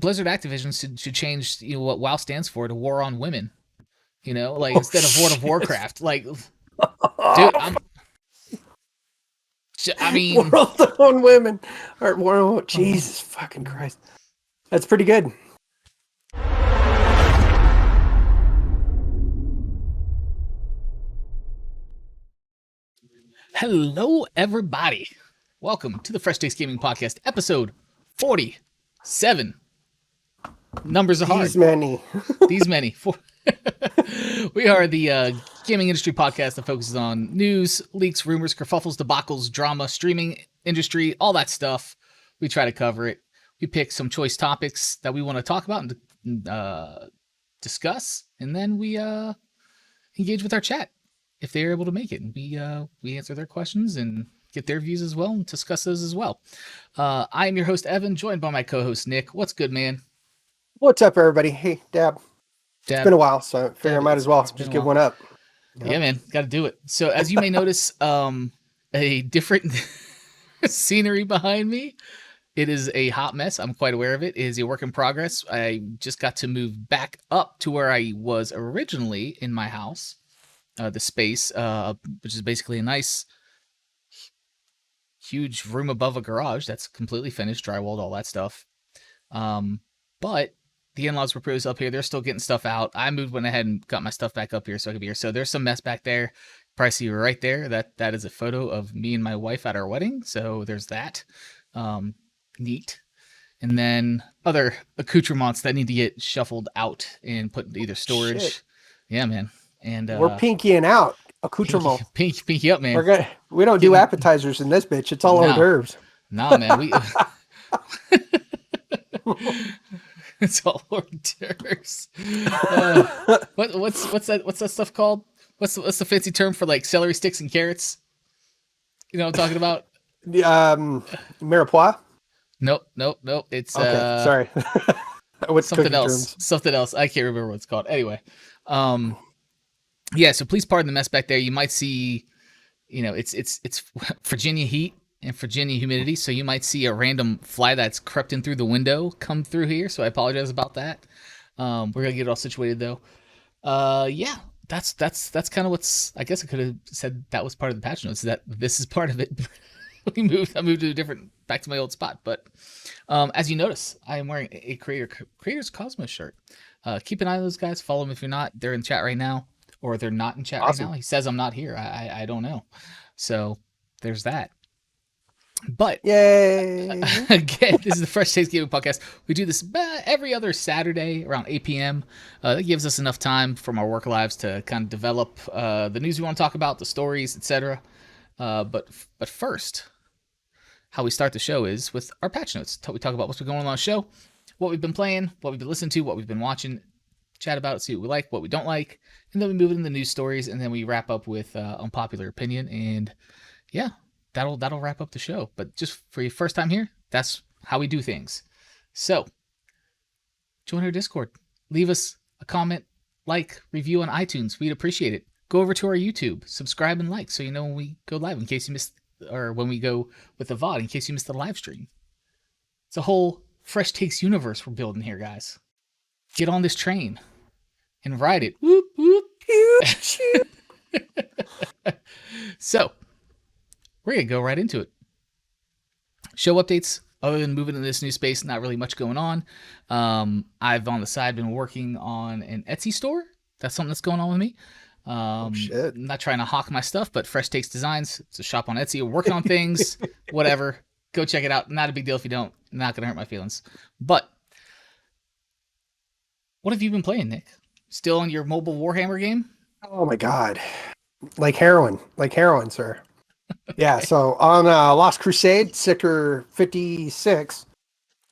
Blizzard Activision should change what WoW stands for to War on Women. Instead of World of Warcraft. Like, dude, I mean, World on Women. Or Jesus fucking Christ. That's pretty good. Hello, everybody. Welcome to the Fresh Takes Gaming Podcast, episode 47. Numbers are hard. These many. We are the gaming industry podcast that focuses on news, leaks, rumors, kerfuffles, debacles, drama, streaming industry, all that stuff. We try to cover it. We pick some choice topics that we want to talk about and discuss, and then we engage with our chat if they're able to make it. And we answer their questions and get their views as well and discuss those as well. I am your host, Evan, joined by my co-host, Nick. What's good, man? What's up, everybody? Hey, Dab. It's been a while, so I figure I might as well just give one up. Yeah, man. Got to do it. So as you may notice, a different scenery behind me. It is a hot mess. I'm quite aware of it. It is a work in progress. I just got to move back up to where I was originally in my house. The space, which is basically a nice, huge room above a garage that's completely finished, drywalled, all that stuff. But the in-laws were pretty up here. They're still getting stuff out. I went ahead and got my stuff back up here so I could be here. So there's some mess back there. Probably see right there. That is a photo of me and my wife at our wedding. So there's that. Neat. And then other accoutrements that need to get shuffled out and put into either storage. Shit. Yeah, man. And we're pinkying out accoutrement. Pinky up, man. We don't do appetizers in this bitch. It's all hors d'oeuvres. No, man. It's all hors d'oeuvres. What's that stuff called? What's the fancy term for like celery sticks and carrots? You know what I'm talking about? Mirepoix? Nope. It's okay, sorry. What's something else? Terms? Something else. I can't remember what it's called. Anyway, yeah. So please pardon the mess back there. You might see, it's Virginia heat and Virginia humidity, so you might see a random fly that's crept in through the window come through here. So I apologize about that. We're gonna get it all situated though. Yeah. That's kind of what's. I guess I could have said that was part of the patch notes. That this is part of it. I moved to back to my old spot. But as you notice, I am wearing a Creators Cosmos shirt. Keep an eye on those guys. Follow them if you're not. They're in chat right now, or they're not in chat right now. He says I'm not here. I don't know. So there's that. But yay! Again, this is the Fresh Takes Gaming Podcast. We do this every other Saturday around 8 p.m. That gives us enough time from our work lives to kind of develop the news we want to talk about, the stories, etc. But first, how we start the show is with our patch notes. We talk about what's been going on the show, what we've been playing, what we've been listening to, what we've been watching, chat about it, see what we like, what we don't like, and then we move into the news stories, and then we wrap up with unpopular opinion, and yeah. That'll wrap up the show. But just for your first time here, that's how we do things. So, join our Discord. Leave us a comment, review on iTunes. We'd appreciate it. Go over to our YouTube, subscribe and like, so you know when we go live in case you missed, or when we go with the VOD in case you missed the live stream. It's a whole Fresh Takes universe we're building here, guys. Get on this train and ride it. Whoop whoop. So. We're going to go right into it. Show updates. Other than moving into this new space, not really much going on. I've on the side been working on an Etsy store. That's something that's going on with me. Shit. I'm not trying to hawk my stuff, but Fresh Takes Designs. It's a shop on Etsy. We're working on things. Whatever. Go check it out. Not a big deal if you don't. Not going to hurt my feelings. But what have you been playing, Nick? Still on your mobile Warhammer game? Oh my God. Like heroin, sir. Yeah, so on Lost Crusade, Sector 56,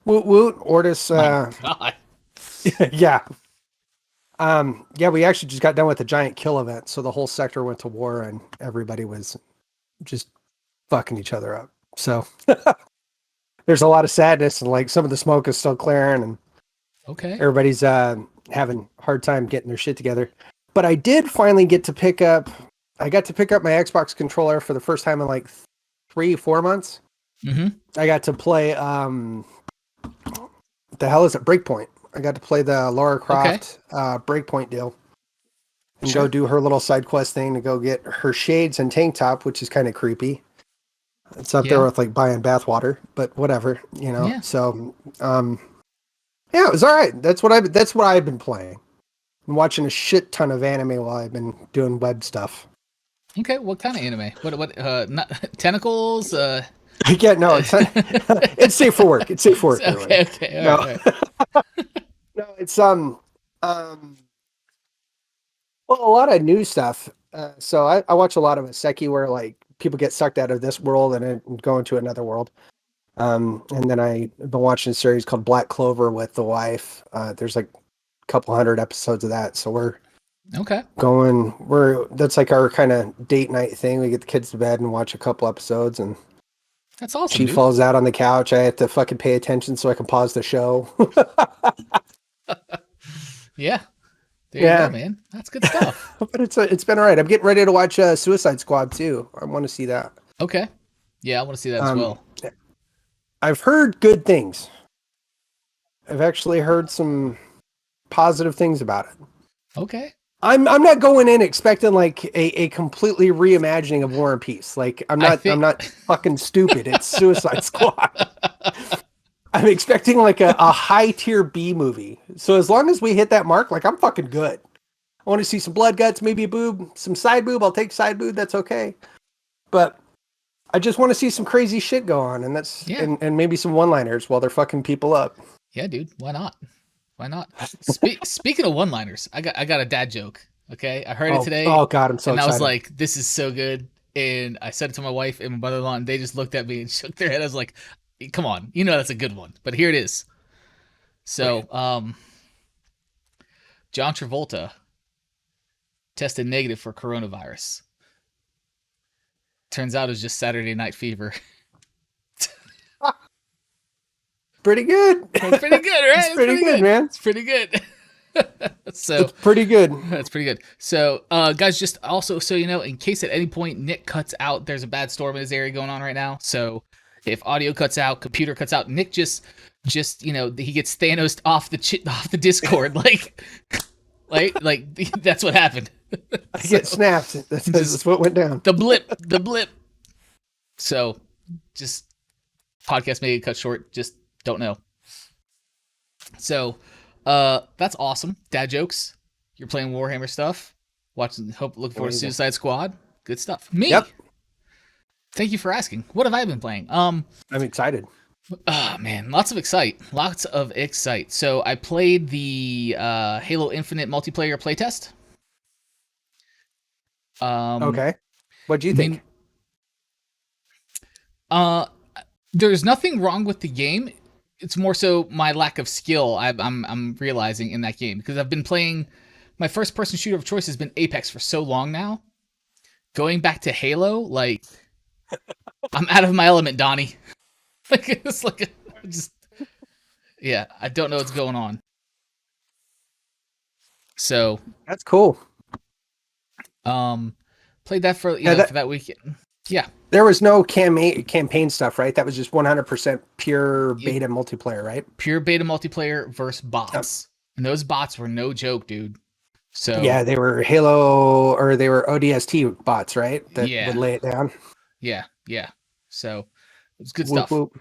woot woot, Ortis. God. Yeah. Yeah, we actually just got done with a giant kill event, so the whole sector went to war and everybody was just fucking each other up. So there's a lot of sadness and like some of the smoke is still clearing and okay, everybody's having a hard time getting their shit together. But I did finally get to pick up my Xbox controller for the first time in like 3-4 months. Mm-hmm. I got to play the hell is it? Breakpoint. I got to play the Lara Okay. Croft Breakpoint deal and Sure. go do her little side quest thing to go get her shades and tank top, which is kind of creepy. It's up there Yeah. with like buying bathwater, but whatever, you know. Yeah. So, yeah, it was all right. That's what I've been playing. I'm watching a shit ton of anime while I've been doing web stuff. Okay. What kind of anime? What? Not tentacles. Yeah, no, it's safe for work. It's safe for work. Okay. Okay. All No, right. All right. no, it's well, a lot of new stuff. So I watch a lot of Isekai where like people get sucked out of this world and then go into another world. And then I've been watching a series called Black Clover with the wife. There's like a couple hundred episodes of that. So Okay. that's like our kind of date night thing. We get the kids to bed and watch a couple episodes, and That's awesome, she dude. falls out on the couch. I have to fucking pay attention so I can pause the show. Yeah. There Yeah. you go, man. That's good stuff. But it's been all right. I'm getting ready to watch Suicide Squad too. I want to see that. Okay. Yeah, I want to see that as well. I've heard good things. I've actually heard some positive things about it. Okay. I'm not going in expecting like a completely reimagining of War and Peace. Like I'm not fucking stupid. It's Suicide Squad. I'm expecting like a high tier B movie. So as long as we hit that mark, like I'm fucking good. I want to see some blood guts, maybe a boob, some side boob. I'll take side boob. That's okay. But I just want to see some crazy shit go on, and and maybe some one-liners while they're fucking people up. Yeah, dude. Why not? Why not? Speaking of one-liners, I got a dad joke. Okay, I heard it today. Oh God, I'm so and excited. I was like, "This is so good." And I said it to my wife and my mother-in-law, and they just looked at me and shook their head. I was like, "Come on, you know that's a good one." But here it is. So, John Travolta tested negative for coronavirus. Turns out it was just Saturday Night Fever. Pretty good. It's pretty good, right? It's pretty good, man. It's pretty good. So it's pretty good. That's pretty good. So, guys, just also so you know, in case at any point Nick cuts out, there's a bad storm in his area going on right now. So, if audio cuts out, computer cuts out, Nick just you know, he gets Thanos off the Discord, like that's what happened. I get snapped. That's what went down. The blip. So, just podcast may get cut short. Just don't know. So, that's awesome. Dad jokes. You're looking forward to Suicide Squad. Good stuff. Me. Yep. Thank you for asking. What have I been playing? I'm excited. Oh man, lots of excite. So I played the Halo Infinite multiplayer playtest. Okay. What do you think? There's nothing wrong with the game. It's more so my lack of skill I'm realizing in that game, because I've been playing, my first person shooter of choice has been Apex for so long now. Going back to Halo, like I'm out of my element, Donnie. Yeah, I don't know what's going on. So that's cool. Played that for for that weekend. Yeah. There was no campaign stuff, right? That was just 100% pure beta multiplayer, right? Pure beta multiplayer versus bots. Yep. And those bots were no joke, dude. So yeah, they were Halo, or they were ODST bots, right? That would lay it down. Yeah. So it was good stuff. Whoop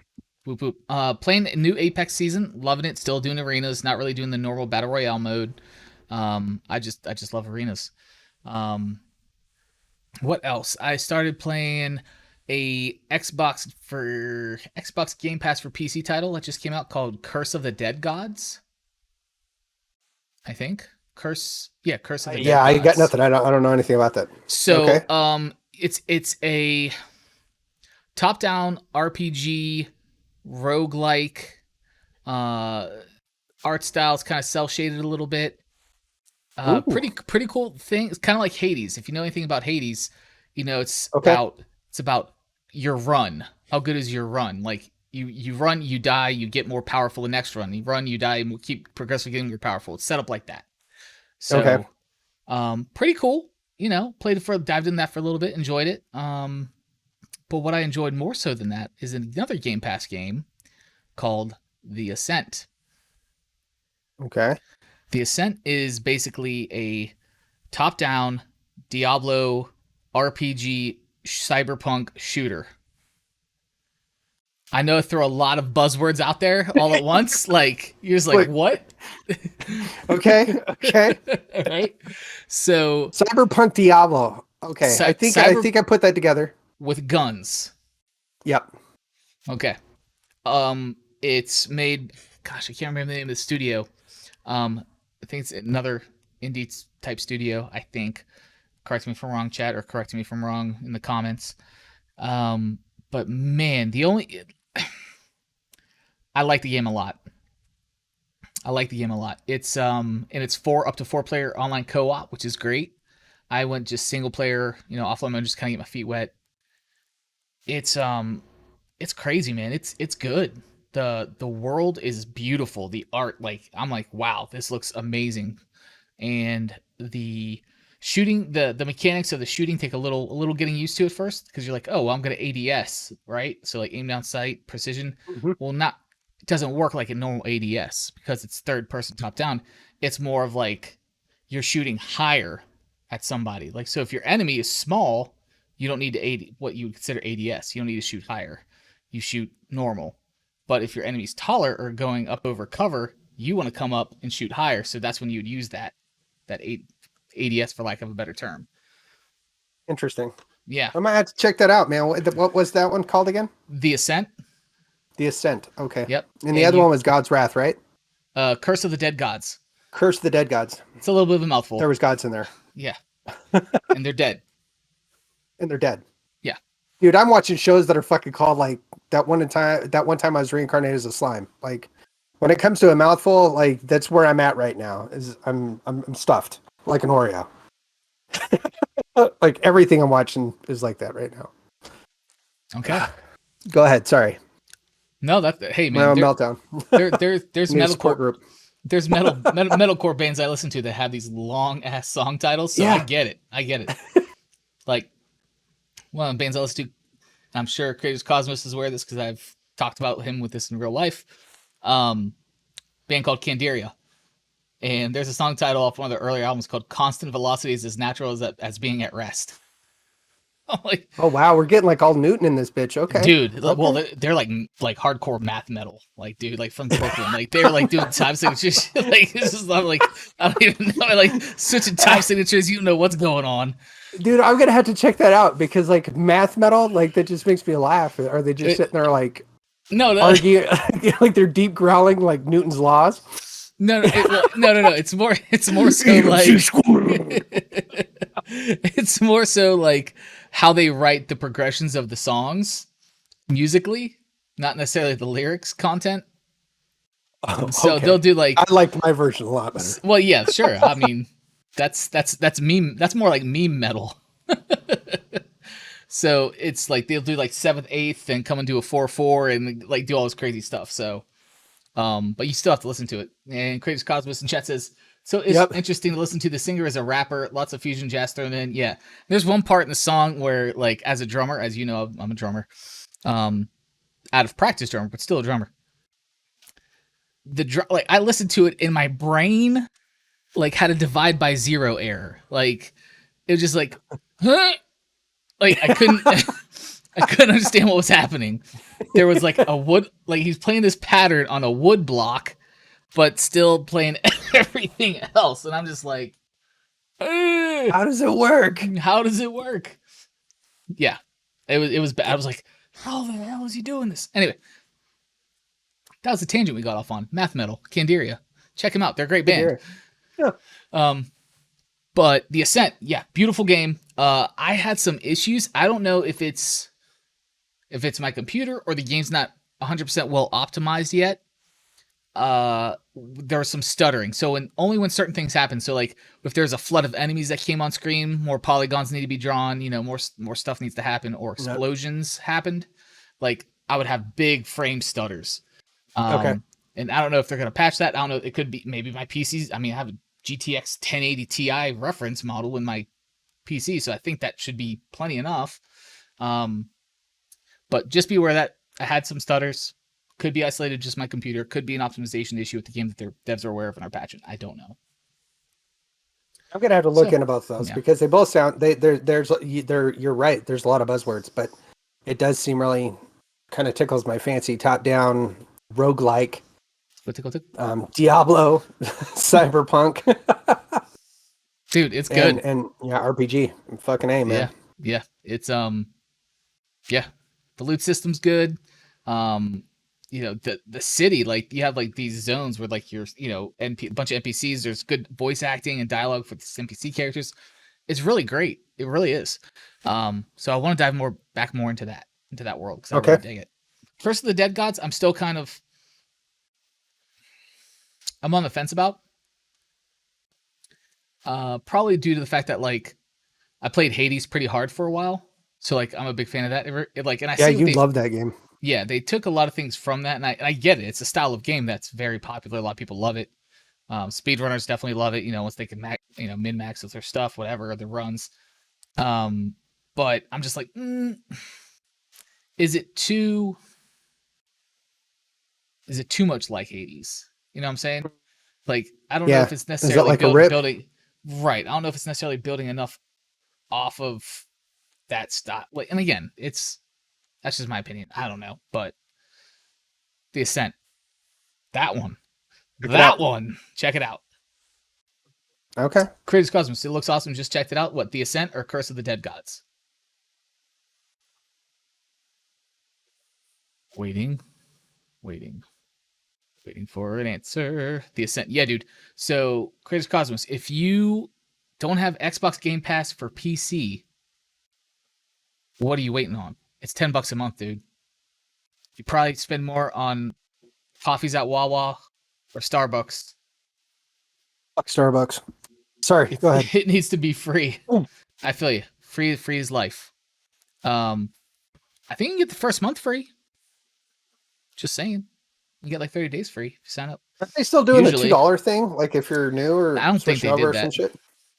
whoop. Playing a new Apex season, loving it. Still doing arenas, not really doing the normal battle royale mode. I just love arenas. What else? I started playing a Xbox Game Pass for PC title that just came out called Curse of the Dead Gods. I think Curse of the Dead Gods. Yeah, I got nothing. I don't know anything about that. So, it's a top-down RPG roguelike art styles, kind of cel-shaded a little bit. Pretty cool thing. It's kind of like Hades. If you know anything about Hades, you know it's about your run. How good is your run? Like you run, you die, you get more powerful the next run. You run, you die, and we'll keep progressively getting more powerful. It's set up like that. So, pretty cool. You know, dived in that for a little bit, enjoyed it. But what I enjoyed more so than that is another Game Pass game called The Ascent. Okay. The Ascent is basically a top-down Diablo RPG cyberpunk shooter. I know I throw a lot of buzzwords out there all at once. Like, you're just like, what? Okay. Okay. Right? So Cyberpunk Diablo. Okay. I think I put that together. with guns. Yep. Okay. It's made, gosh, I can't remember the name of the studio. I think it's another indie type studio, I think. Correct me if I'm wrong, chat, or correct me if I'm wrong in the comments. But man, I like the game a lot. It's and it's up to 4-player online co-op, which is great. I went just single player, offline mode, just kind of get my feet wet. It's crazy, man. It's good. The world is beautiful. The art, like, I'm like, wow, this looks amazing. And the shooting, the mechanics of the shooting take a little getting used to at first, because you're like, oh, well, I'm gonna ADS, right? So like aim down sight, precision. Mm-hmm. Well, it doesn't work like a normal ADS because it's third person top down. It's more of like you're shooting higher at somebody. Like, so if your enemy is small, you don't need to what you would consider ADS. You don't need to shoot higher. You shoot normal. But if your enemy's taller or going up over cover, you want to come up and shoot higher. So that's when you would use that ADS, for lack of a better term. Interesting. Yeah. I might have to check that out, man. What was that one called again? The Ascent. The Ascent. Okay. Yep. And the other one was God's Wrath, right? Curse of the Dead Gods. Curse of the Dead Gods. It's a little bit of a mouthful. There was gods in there. Yeah. And they're dead. And they're dead. Yeah. Dude, I'm watching shows that are fucking called like that one time I was reincarnated as a slime. Like, when it comes to a mouthful, like, that's where I'm at right now. Is I'm stuffed like an Oreo. Like, everything I'm watching is like that right now. Okay. Go ahead. Sorry. No, hey man, meltdown. There's metalcore group. There's metalcore bands I listen to that have these long ass song titles. So yeah. I get it. Like, one of the bands I listen to, I'm sure Creators Cosmos is aware of this because I've talked about him with this in real life. Band called Candiria, and there's a song title off one of the earlier albums called "Constant Velocity is as natural as being at rest." I'm like, oh wow, we're getting like all Newton in this bitch. Okay, dude. Okay. Well, they're like hardcore math metal, like, dude, like from Brooklyn. Like, they're like doing time signatures. Like, this is not like, I don't even know, like, switching time signatures. You don't know what's going on. Dude, I'm gonna have to check that out, because like math metal, like, that just makes me laugh. Are they just sitting there like argue, like they're deep growling like Newton's laws? No. It's more so like it's more so like how they write the progressions of the songs musically, not necessarily the lyrics content. So okay. They'll do like, I liked my version a lot better. Well, yeah, sure. I mean, that's meme. That's more like meme metal. So it's like they'll do like 7th, 8th, and come and do a 4/4 and like do all this crazy stuff. So, but you still have to listen to it. And Creators Cosmos in chat says, so it's interesting to listen to. The singer as a rapper, lots of fusion jazz thrown in. Yeah, there's one part in the song where, like, as a drummer, as you know, I'm a drummer, out of practice drummer, but still a drummer. Like, I listened to it in my brain, like, had a divide by zero error. Like, it was just like, huh? Like, I couldn't understand what was happening. There was like a wood, like, he's playing this pattern on a wood block, but still playing everything else. And I'm just like, how does it work? How does it work? Yeah, it was bad. I was like, how the hell is he doing this? Anyway, that was a tangent we got off on. Math Metal, Candiria. Check them out. They're a great band. Yeah. But The Ascent, yeah, beautiful game. I had some issues. I don't know if it's my computer or the game's not 100% well optimized yet. There was some stuttering. So only when certain things happen. So like if there's a flood of enemies that came on screen, more polygons need to be drawn, more stuff needs to happen, or explosions happened. Like, I would have big frame stutters. Okay. And I don't know if they're going to patch that. I don't know. It could be maybe my PC's. I mean, I have a GTX 1080 Ti reference model in my PC, so I think that should be plenty enough. But just be aware that I had some stutters. Could be isolated just my computer. Could be an optimization issue with the game that their devs are aware of and are patching. I don't know. I'm gonna have to look into both those because they both sound you're right. There's a lot of buzzwords, but it does seem really kind of tickles my fancy. Top down roguelike, Diablo, Cyberpunk, dude, it's good. And RPG. Fucking A, man. Yeah. It's the loot system's good. The city, like you have like these zones where like you're, a bunch of NPCs. There's good voice acting and dialogue for these NPC characters. It's really great. It really is. So I want to dive back more into that world because I really dig it. Curse of the Dead Gods, I'm still I'm on the fence about. Probably due to the fact that like I played Hades pretty hard for a while, so like I'm a big fan of that. You love that game. Yeah, they took a lot of things from that, and I get it. It's a style of game that's very popular. A lot of people love it. Speedrunners definitely love it. Once they can min-max with their stuff, whatever, their runs. But I'm just like, is it too much like Hades? You know what I'm saying? Like, I don't know if it's necessarily building. Right. I don't know if it's necessarily building enough off of that style. Like, and again, that's just my opinion. I don't know, but the Ascent, that one, check it out. Okay. Creators Cosmos, it looks awesome. Just checked it out. What, the Ascent or Curse of the Dead Gods? Waiting for an answer. The Ascent. Yeah, dude. So, Creators Cosmos, if you don't have Xbox Game Pass for PC, what are you waiting on? It's $10 a month, dude. You probably spend more on coffees at Wawa or Starbucks. Fuck Starbucks. Sorry, go ahead. It needs to be free. I feel you. Free is life. I think you can get the first month free. Just saying. You get like 30 days free if you sign up. Are they still doing the $2 thing? Like if you're new or I don't think they did that. Shit?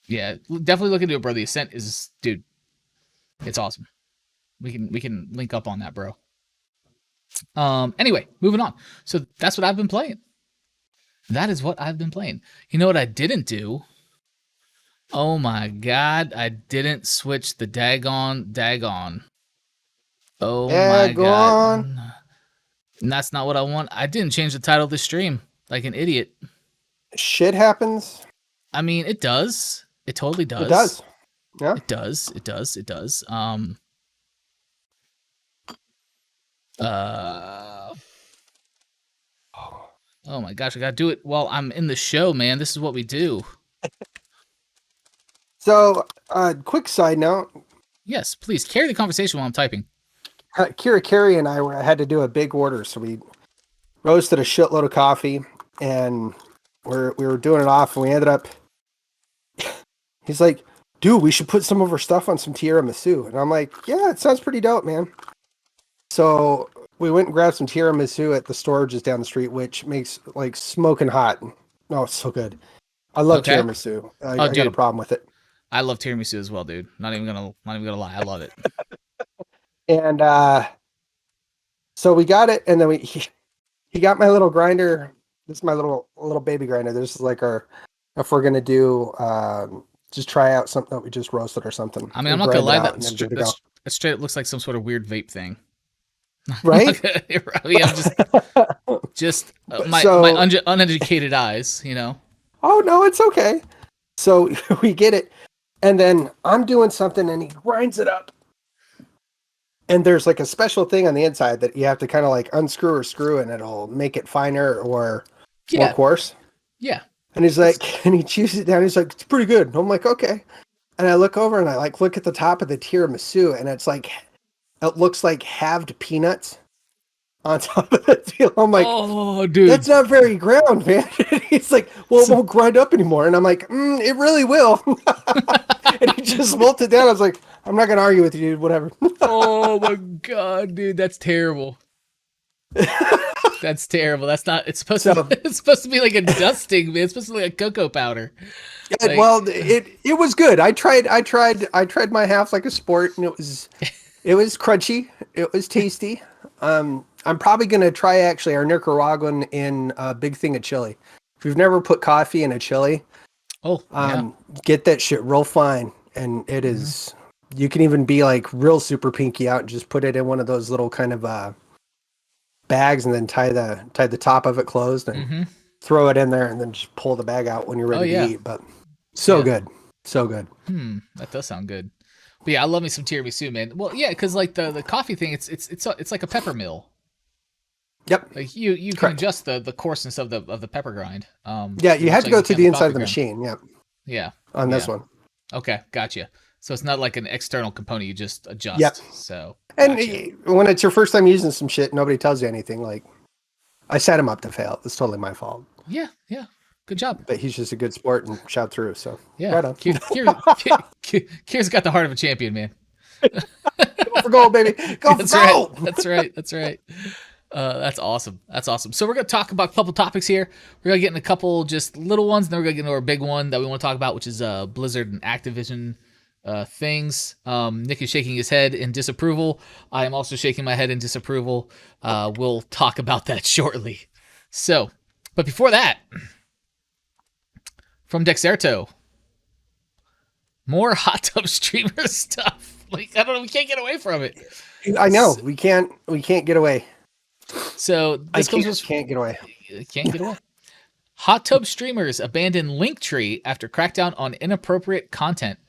Yeah, definitely look into it, bro. The Ascent is, dude, it's awesome. We can link up on that, bro. Anyway, moving on. So that's what I've been playing. That is what I've been playing. You know what I didn't do? Oh my god, I didn't switch the daggone. Oh my god. And that's not what I want. I didn't change the title of the stream like an idiot. Shit happens. I mean, it does. It totally does. It does. Yeah. It does. Oh my gosh, I gotta do it while I'm in the show, man. This is what we do. So, quick side note. Yes, please carry the conversation while I'm typing. Carrie and I had to do a big order, so we roasted a shitload of coffee, and we were doing it off, and we ended up. He's like, "Dude, we should put some of our stuff on some tiramisu," and I'm like, "Yeah, it sounds pretty dope, man." So we went and grabbed some tiramisu at the store just down the street, which makes like smoking hot. No, it's so good. I love tiramisu. I got a problem with it. I love tiramisu as well, dude. Not even gonna lie. I love it. And so we got it, and then he got my little grinder. This is my little baby grinder. This is like if we're gonna do just try out something that we just roasted or something. I mean, I'm not gonna lie, that straight looks like some sort of weird vape thing. Right? Yeah, just my uneducated eyes, you know. Oh no, it's okay. So we get it, and then I'm doing something, and he grinds it up, and there's like a special thing on the inside that you have to kind of like unscrew or screw, and it'll make it finer or more coarse. Yeah. And he's like, and he chews it down. He's like, "It's pretty good." And I'm like, "Okay." And I look over and I like look at the top of the tiramisu, and it's like, it looks like halved peanuts on top of the deal. I'm like, "Oh, dude, that's not very ground, man." He's like, "Well, it won't grind up anymore." And I'm like, "It really will." And he just melted down. I was like, "I'm not gonna argue with you, dude. Whatever." Oh my god, dude, that's terrible. That's terrible. That's not. It's supposed to be like a dusting, man. It's supposed to be like a cocoa powder. Like, well, it was good. I tried my half like a sport, and it was crunchy. It was tasty. I'm probably going to try actually our Nicaraguan in a big thing of chili. If you've never put coffee in a chili, get that shit real fine. And it is, you can even be like real super pinky out and just put it in one of those little kind of bags and then tie the top of it closed and throw it in there and then just pull the bag out when you're ready to eat. But good. So good. That does sound good. But yeah, I love me some tiramisu, man. Well, yeah, because like the coffee thing, it's like a pepper mill. Yep. Like you can adjust the coarseness of the pepper grind. You have to go through the inside of the machine. Yeah. Yeah. On this one. Okay, gotcha. So it's not like an external component; you just adjust. Yep. So and when it's your first time using some shit, nobody tells you anything. Like I set him up to fail. It's totally my fault. Yeah. Good job. But he's just a good sport and shout through. So yeah, right on. Kier's got the heart of a champion, man. Go for gold, baby. Go for gold. That's right. That's awesome. So we're going to talk about a couple topics here. We're going to get in a couple just little ones, and then we're going to get into our big one that we want to talk about, which is Blizzard and Activision things. Nick is shaking his head in disapproval. I am also shaking my head in disapproval. We'll talk about that shortly. So, but before that, from Dexerto, more hot tub streamer stuff. Like, I don't know, we can't get away from it. I know, we can't get away. So this can't get away. Can't get away. Hot tub streamers abandon Linktree after crackdown on inappropriate content.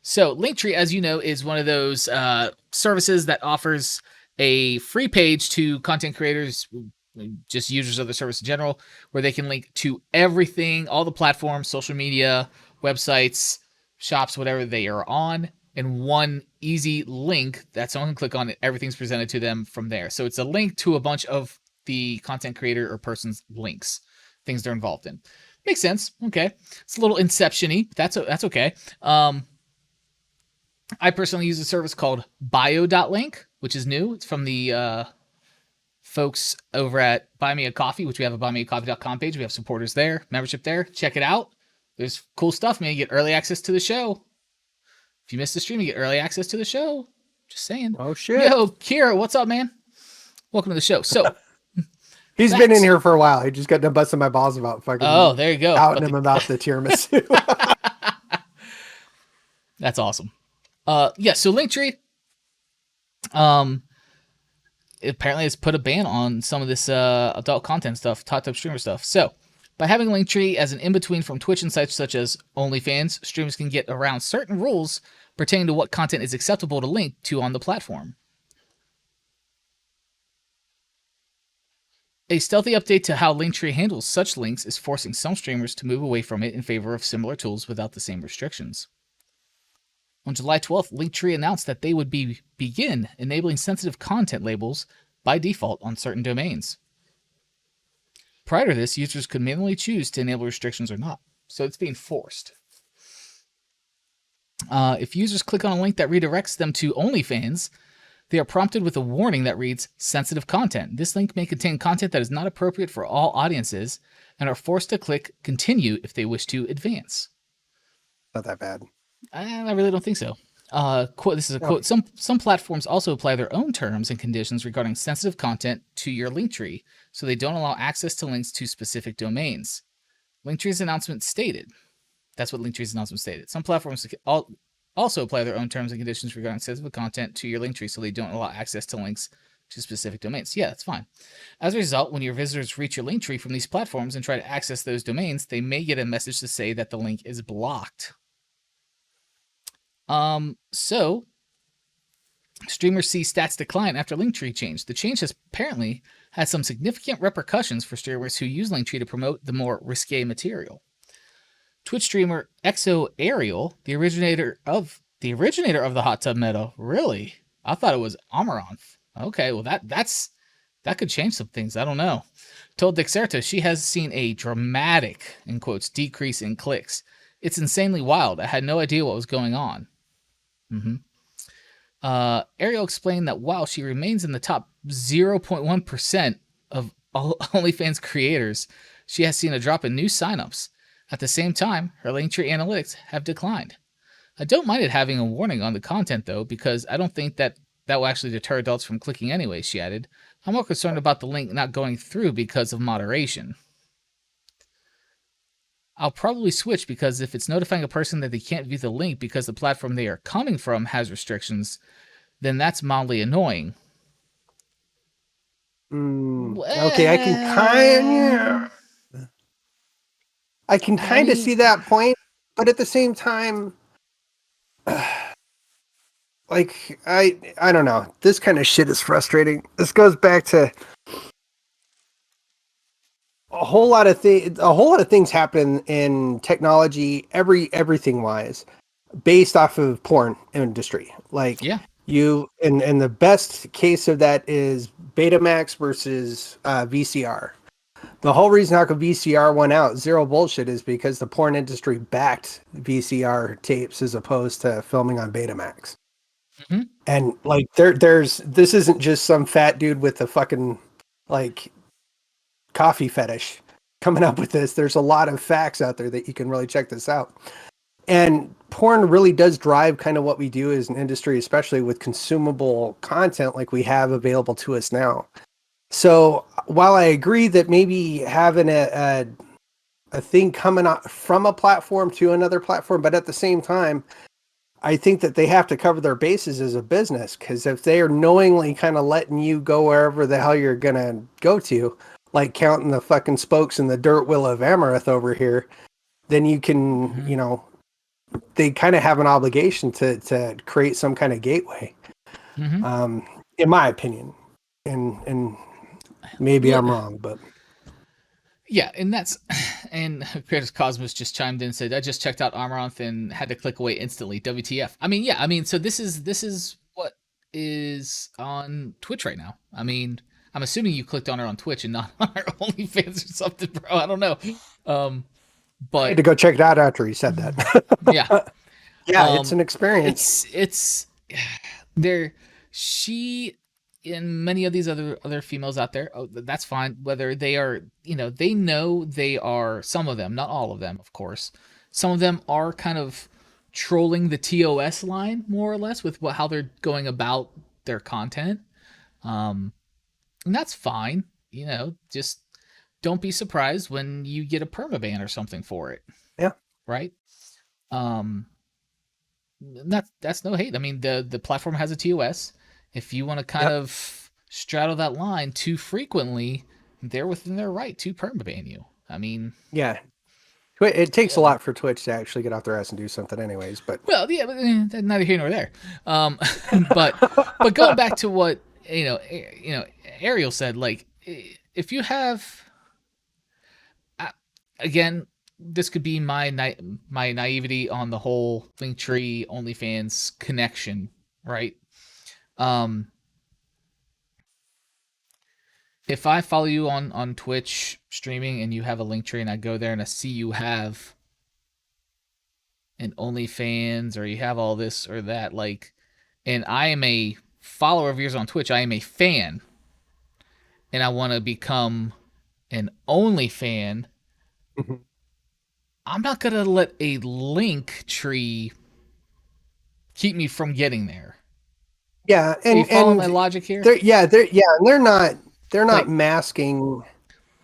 So Linktree, as you know, is one of those services that offers a free page to content creators, just users of the service in general, where they can link to everything, all the platforms, social media, websites, shops, whatever they are on, in one easy link that someone can click on. Everything's presented to them from there. So it's a link to a bunch of the content creator or person's links, things they're involved in. Makes sense. Okay. It's a little Inception-y. That's okay. I personally use a service called bio.link, which is new. It's from the folks over at Buy Me a Coffee, which we have a buymeacoffee.com page. We have supporters there, membership there. Check it out. There's cool stuff, man. You get early access to the show. If you miss the stream, you get early access to the show. Just saying. Oh, shit. Yo, Kira, what's up, man? Welcome to the show. So, he's been in here for a while. He just got done busting my balls about fucking. Oh, there you go. Outing him about the tiramisu. That's awesome. So Linktree, apparently has put a ban on some of this adult content stuff, hot tub streamer stuff. So, by having Linktree as an in-between from Twitch and sites such as OnlyFans, streamers can get around certain rules pertaining to what content is acceptable to link to on the platform. A stealthy update to how Linktree handles such links is forcing some streamers to move away from it in favor of similar tools without the same restrictions. On July 12th, Linktree announced that they would begin enabling sensitive content labels by default on certain domains. Prior to this, users could manually choose to enable restrictions or not, so it's being forced. If users click on a link that redirects them to OnlyFans, they are prompted with a warning that reads, sensitive content. This link may contain content that is not appropriate for all audiences and are forced to click continue if they wish to advance. Not that bad. I really don't think so. This is a quote. Some platforms also apply their own terms and conditions regarding sensitive content to your Linktree, so they don't allow access to links to specific domains. Linktree's announcement stated. That's what Linktree's announcement stated. Some platforms also apply their own terms and conditions regarding sensitive content to your Linktree, so they don't allow access to links to specific domains. Yeah, that's fine. As a result, when your visitors reach your Linktree from these platforms and try to access those domains, they may get a message to say that the link is blocked. So streamers see stats decline after Linktree change. The change has apparently had some significant repercussions for streamers who use Linktree to promote the more risque material. Twitch streamer Exo Ariel, the originator of the hot tub meta, really? I thought it was Amaranth. Okay, well that could change some things. I don't know. Told Dexerto she has seen a dramatic, in quotes, decrease in clicks. It's insanely wild. I had no idea what was going on. Ariel explained that while she remains in the top 0.1% of all OnlyFans creators, she has seen a drop in new signups. At the same time, her Linktree analytics have declined. I don't mind it having a warning on the content, though, because I don't think that will actually deter adults from clicking anyway, she added. I'm more concerned about the link not going through because of moderation. I'll probably switch because if it's notifying a person that they can't view the link because the platform they are coming from has restrictions, then that's mildly annoying. Okay, I can kind of see that point, but at the same time, like I don't know. This kind of shit is frustrating. This goes back to a whole lot of things happen in technology, everything wise, based off of porn industry. Like you, and the best case of that is Betamax versus VCR. The whole reason how come VCR went out, zero bullshit, is because the porn industry backed VCR tapes as opposed to filming on Betamax. Mm-hmm. And like this isn't just some fat dude with a fucking like coffee fetish coming up with this. There's a lot of facts out there that you can really check this out. And porn really does drive kind of what we do as an industry, especially with consumable content like we have available to us now. So while I agree that maybe having a thing coming out from a platform to another platform, but at the same time, I think that they have to cover their bases as a business, because if they are knowingly kind of letting you go wherever the hell you're going to go to, like counting the fucking spokes in the dirt wheel of Amaranth over here, then you can, you know, they kind of have an obligation to create some kind of gateway, in my opinion. And maybe I'm wrong, but yeah, and Creators Cosmos just chimed in and said, I just checked out Amaranth and had to click away instantly. WTF. I mean, so this is what is on Twitch right now. I mean, I'm assuming you clicked on her on Twitch and not on our OnlyFans or something, bro. I don't know. But I had to go check it out after he said that. Yeah. It's an experience. It's there. She and many of these other females out there, that's fine. Whether they are, they know they are, some of them, not all of them, of course. Some of them are kind of trolling the TOS line more or less with how they're going about their content. And that's fine. Just don't be surprised when you get a permaban or something for it. Yeah. Right. That's no hate. I mean, the platform has a TOS. If you want to kind of straddle that line too frequently, they're within their right to permaban you. I mean, yeah, it takes a lot for Twitch to actually get off their ass and do something, anyways. But but neither here nor there. But going back to what Ariel said, like if you have, again, this could be my naivety on the whole Linktree OnlyFans connection, right? If I follow you on Twitch streaming and you have a Linktree and I go there and I see you have an OnlyFans or you have all this or that, like, and I am a follower of yours on Twitch, I am a fan, and I want to become an OnlyFan, I'm not gonna let a Linktree keep me from getting there. Yeah, and you follow my logic here? They're not masking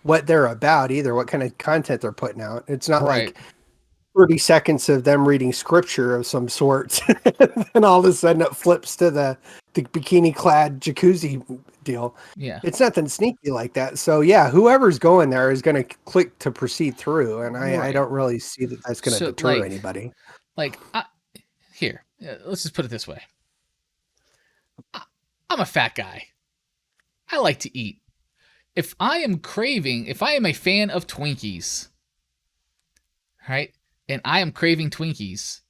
what they're about either, what kind of content they're putting out. It's not like 30 seconds of them reading scripture of some sort, and all of a sudden it flips to the bikini-clad jacuzzi deal. Yeah. It's nothing sneaky like that. So, yeah, whoever's going there is going to click to proceed through, and I don't really see that that's going to deter anybody. Here, let's just put it this way. I'm a fat guy. I like to eat. If I am a fan of Twinkies, right, and I am craving Twinkies,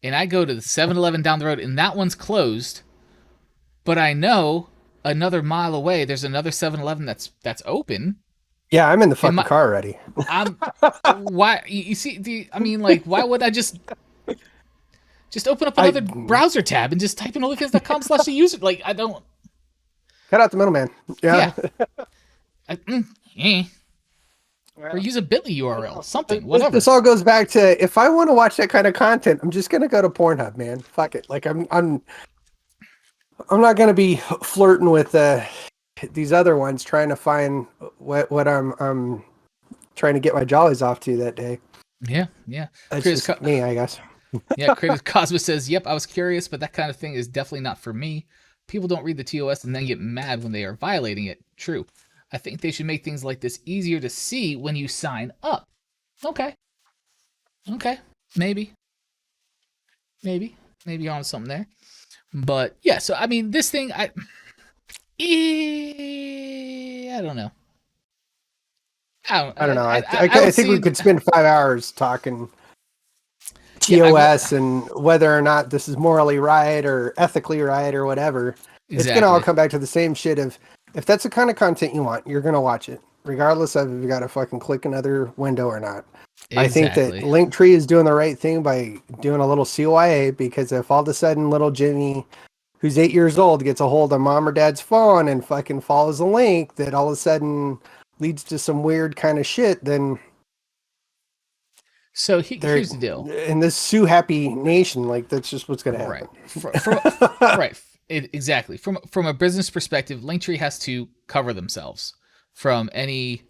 and I go to the 7-Eleven down the road and that one's closed, but I know another mile away there's another 7-Eleven that's open. Yeah, I'm in the fucking car already. Why? You see, why would I just open up another browser tab and just type in OnlyFans.com/user? Like, I don't. Cut out the middleman. Yeah. Or use a Bitly URL, something, whatever. This all goes back to, if I want to watch that kind of content, I'm just gonna go to Pornhub, man. Fuck it. Like I'm not gonna be flirting with these other ones trying to find what I'm trying to get my jollies off to that day. Yeah. That's just me, I guess. Yeah, Creative Cosmos says, "Yep, I was curious, but that kind of thing is definitely not for me. People don't read the TOS and then get mad when they are violating it. True. I think they should make things like this easier to see when you sign up." Okay. Maybe you're on something there. But yeah, so I mean, this thing, I don't know. I don't know. I think we could spend 5 hours talking TOS and whether or not this is morally right or ethically right or whatever. Exactly. It's going to all come back to the same shit of, if that's the kind of content you want, you're going to watch it, regardless of if you got to fucking click another window or not. Exactly. I think that Linktree is doing the right thing by doing a little CYA, because if all of a sudden little Jimmy, who's 8 years old, gets a hold of mom or dad's phone and fucking follows a link that all of a sudden leads to some weird kind of shit, then... So here's the deal. In this Sue Happy nation, like, that's just what's going to happen. Right. Right. Exactly. From a business perspective, Linktree has to cover themselves from any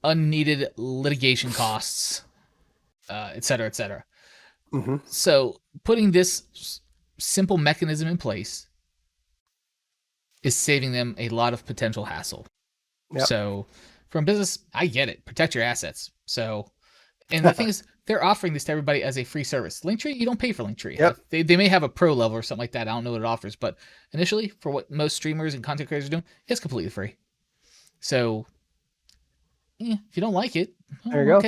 unneeded litigation costs, et cetera, et cetera. Mm-hmm. So putting this simple mechanism in place is saving them a lot of potential hassle. Yep. So from business, I get it. Protect your assets. So, and the thing is, they're offering this to everybody as a free service. Linktree, you don't pay for Linktree. Yep. They may have a pro level or something like that. I don't know what it offers, but initially, for what most streamers and content creators are doing, it's completely free. So, if you don't like it, there you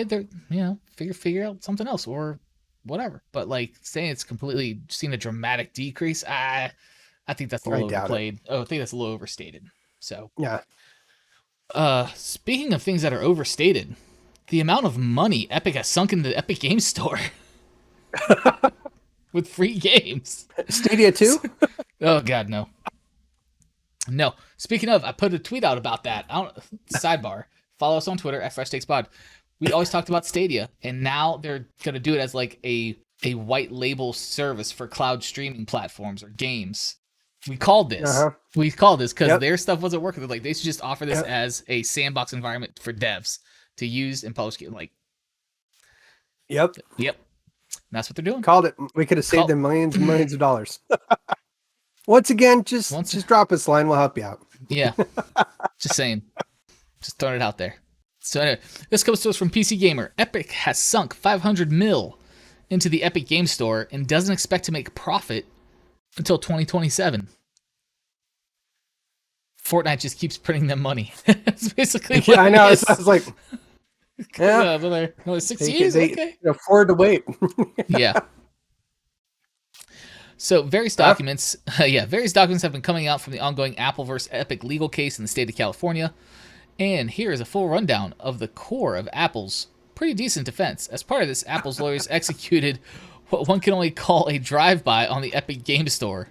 go. Figure out something else or whatever. But like saying it's completely seen a dramatic decrease, I think that's a little overplayed. I think that's a little overstated. So yeah. Speaking of things that are overstated, the amount of money Epic has sunk into the Epic Games Store with free games. Stadia too? Oh God, no. No. Speaking of, I put a tweet out about that. Sidebar. Follow us on Twitter at FreshTakesPod. We always talked about Stadia, and now they're gonna do it as like a white label service for cloud streaming platforms or games. We called this. We called this because their stuff wasn't working. They're like, they should just offer this as a sandbox environment for devs to use and publish. Like, Yep. That's what they're doing. Called it. We could have saved them millions and millions of dollars. Once again, just drop us a line. We'll help you out. Yeah. Just saying. Just throwing it out there. So anyway, this comes to us from PC Gamer. Epic has sunk $500 million into the Epic Game Store and doesn't expect to make profit until 2027. Fortnite just keeps printing them money. That's basically what I know. It was like, another 6 years. They can afford to wait. Yeah. So various documents have been coming out from the ongoing Apple vs. Epic legal case in the state of California. And here is a full rundown of the core of Apple's pretty decent defense. As part of this, Apple's lawyers executed what one can only call a drive-by on the Epic Game Store,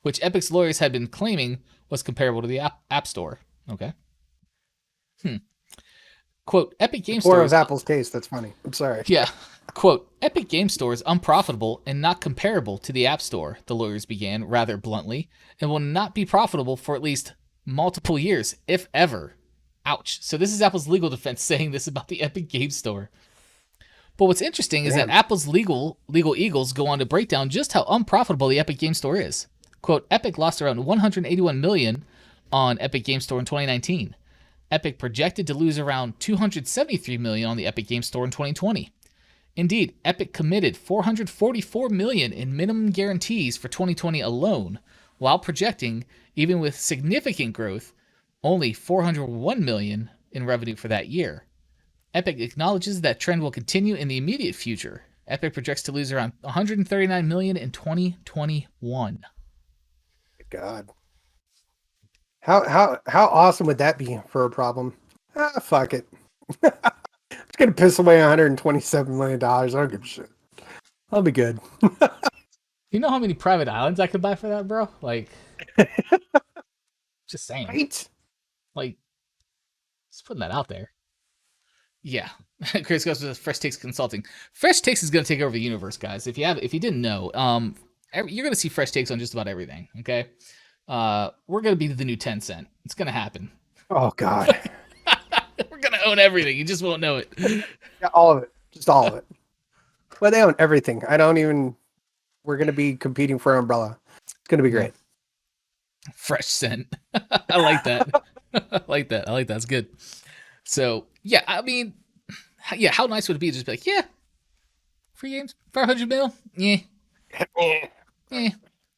which Epic's lawyers had been claiming was comparable to the App Store. Okay. Quote, Epic Game Store of Apple's case. That's funny. I'm sorry. Yeah. Quote, Epic Game Store is unprofitable and not comparable to the App Store, the lawyers began rather bluntly, and will not be profitable for at least multiple years, if ever. Ouch. So this is Apple's legal defense saying this about the Epic Game Store. But what's interesting is that Apple's legal eagles go on to break down just how unprofitable the Epic Game Store is. Quote, Epic lost around $181 million on Epic Game Store in 2019. Epic projected to lose around $273 million on the Epic Game Store in 2020. Indeed, Epic committed $444 million in minimum guarantees for 2020 alone, while projecting, even with significant growth, only $401 million in revenue for that year. Epic acknowledges that trend will continue in the immediate future. Epic projects to lose around $139 million in 2021. God. How awesome would that be for a problem? Fuck it. It's gonna piss away $127 million. I don't give a shit. I'll be good. You know how many private islands I could buy for that, bro? Like, just saying. Right? Like, just putting that out there. Yeah. Chris goes with Fresh Takes Consulting. Fresh Takes is gonna take over the universe, guys. If you didn't know, you're gonna see Fresh Takes on just about everything. Okay. We're gonna be the new Tencent. It's gonna happen. Oh God. We're gonna own everything. You just won't know it. Yeah, all of it. Just all of it. Well, they own everything. We're gonna be competing for Umbrella. It's gonna be great. Fresh scent. I like that. I like that. It's good. So yeah, I mean, yeah, how nice would it be to just be like, yeah, free games, 500 mil, yeah, yeah.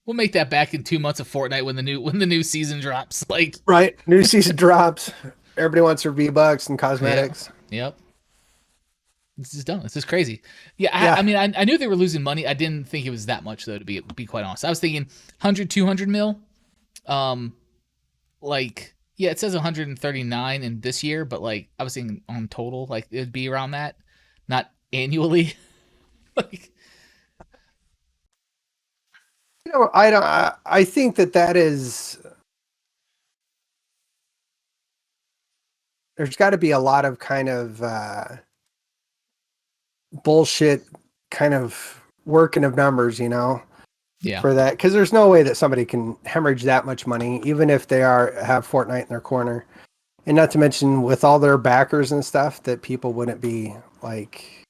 We'll make that back in 2 months of Fortnite when the new season drops. Like, right, new season drops. Everybody wants their V-Bucks and cosmetics. Yep. This is done. This is crazy. Yeah, I mean, I knew they were losing money. I didn't think it was that much, though, to be quite honest. I was thinking 100, 200 mil. Like, yeah, it says 139 in this year, but like, I was thinking on total, like, it'd be around that, not annually. Like, I think that is. There's got to be a lot of kind of bullshit kind of working of numbers, yeah, for that, because there's no way that somebody can hemorrhage that much money, even if they have Fortnite in their corner, and not to mention with all their backers and stuff, that people wouldn't be like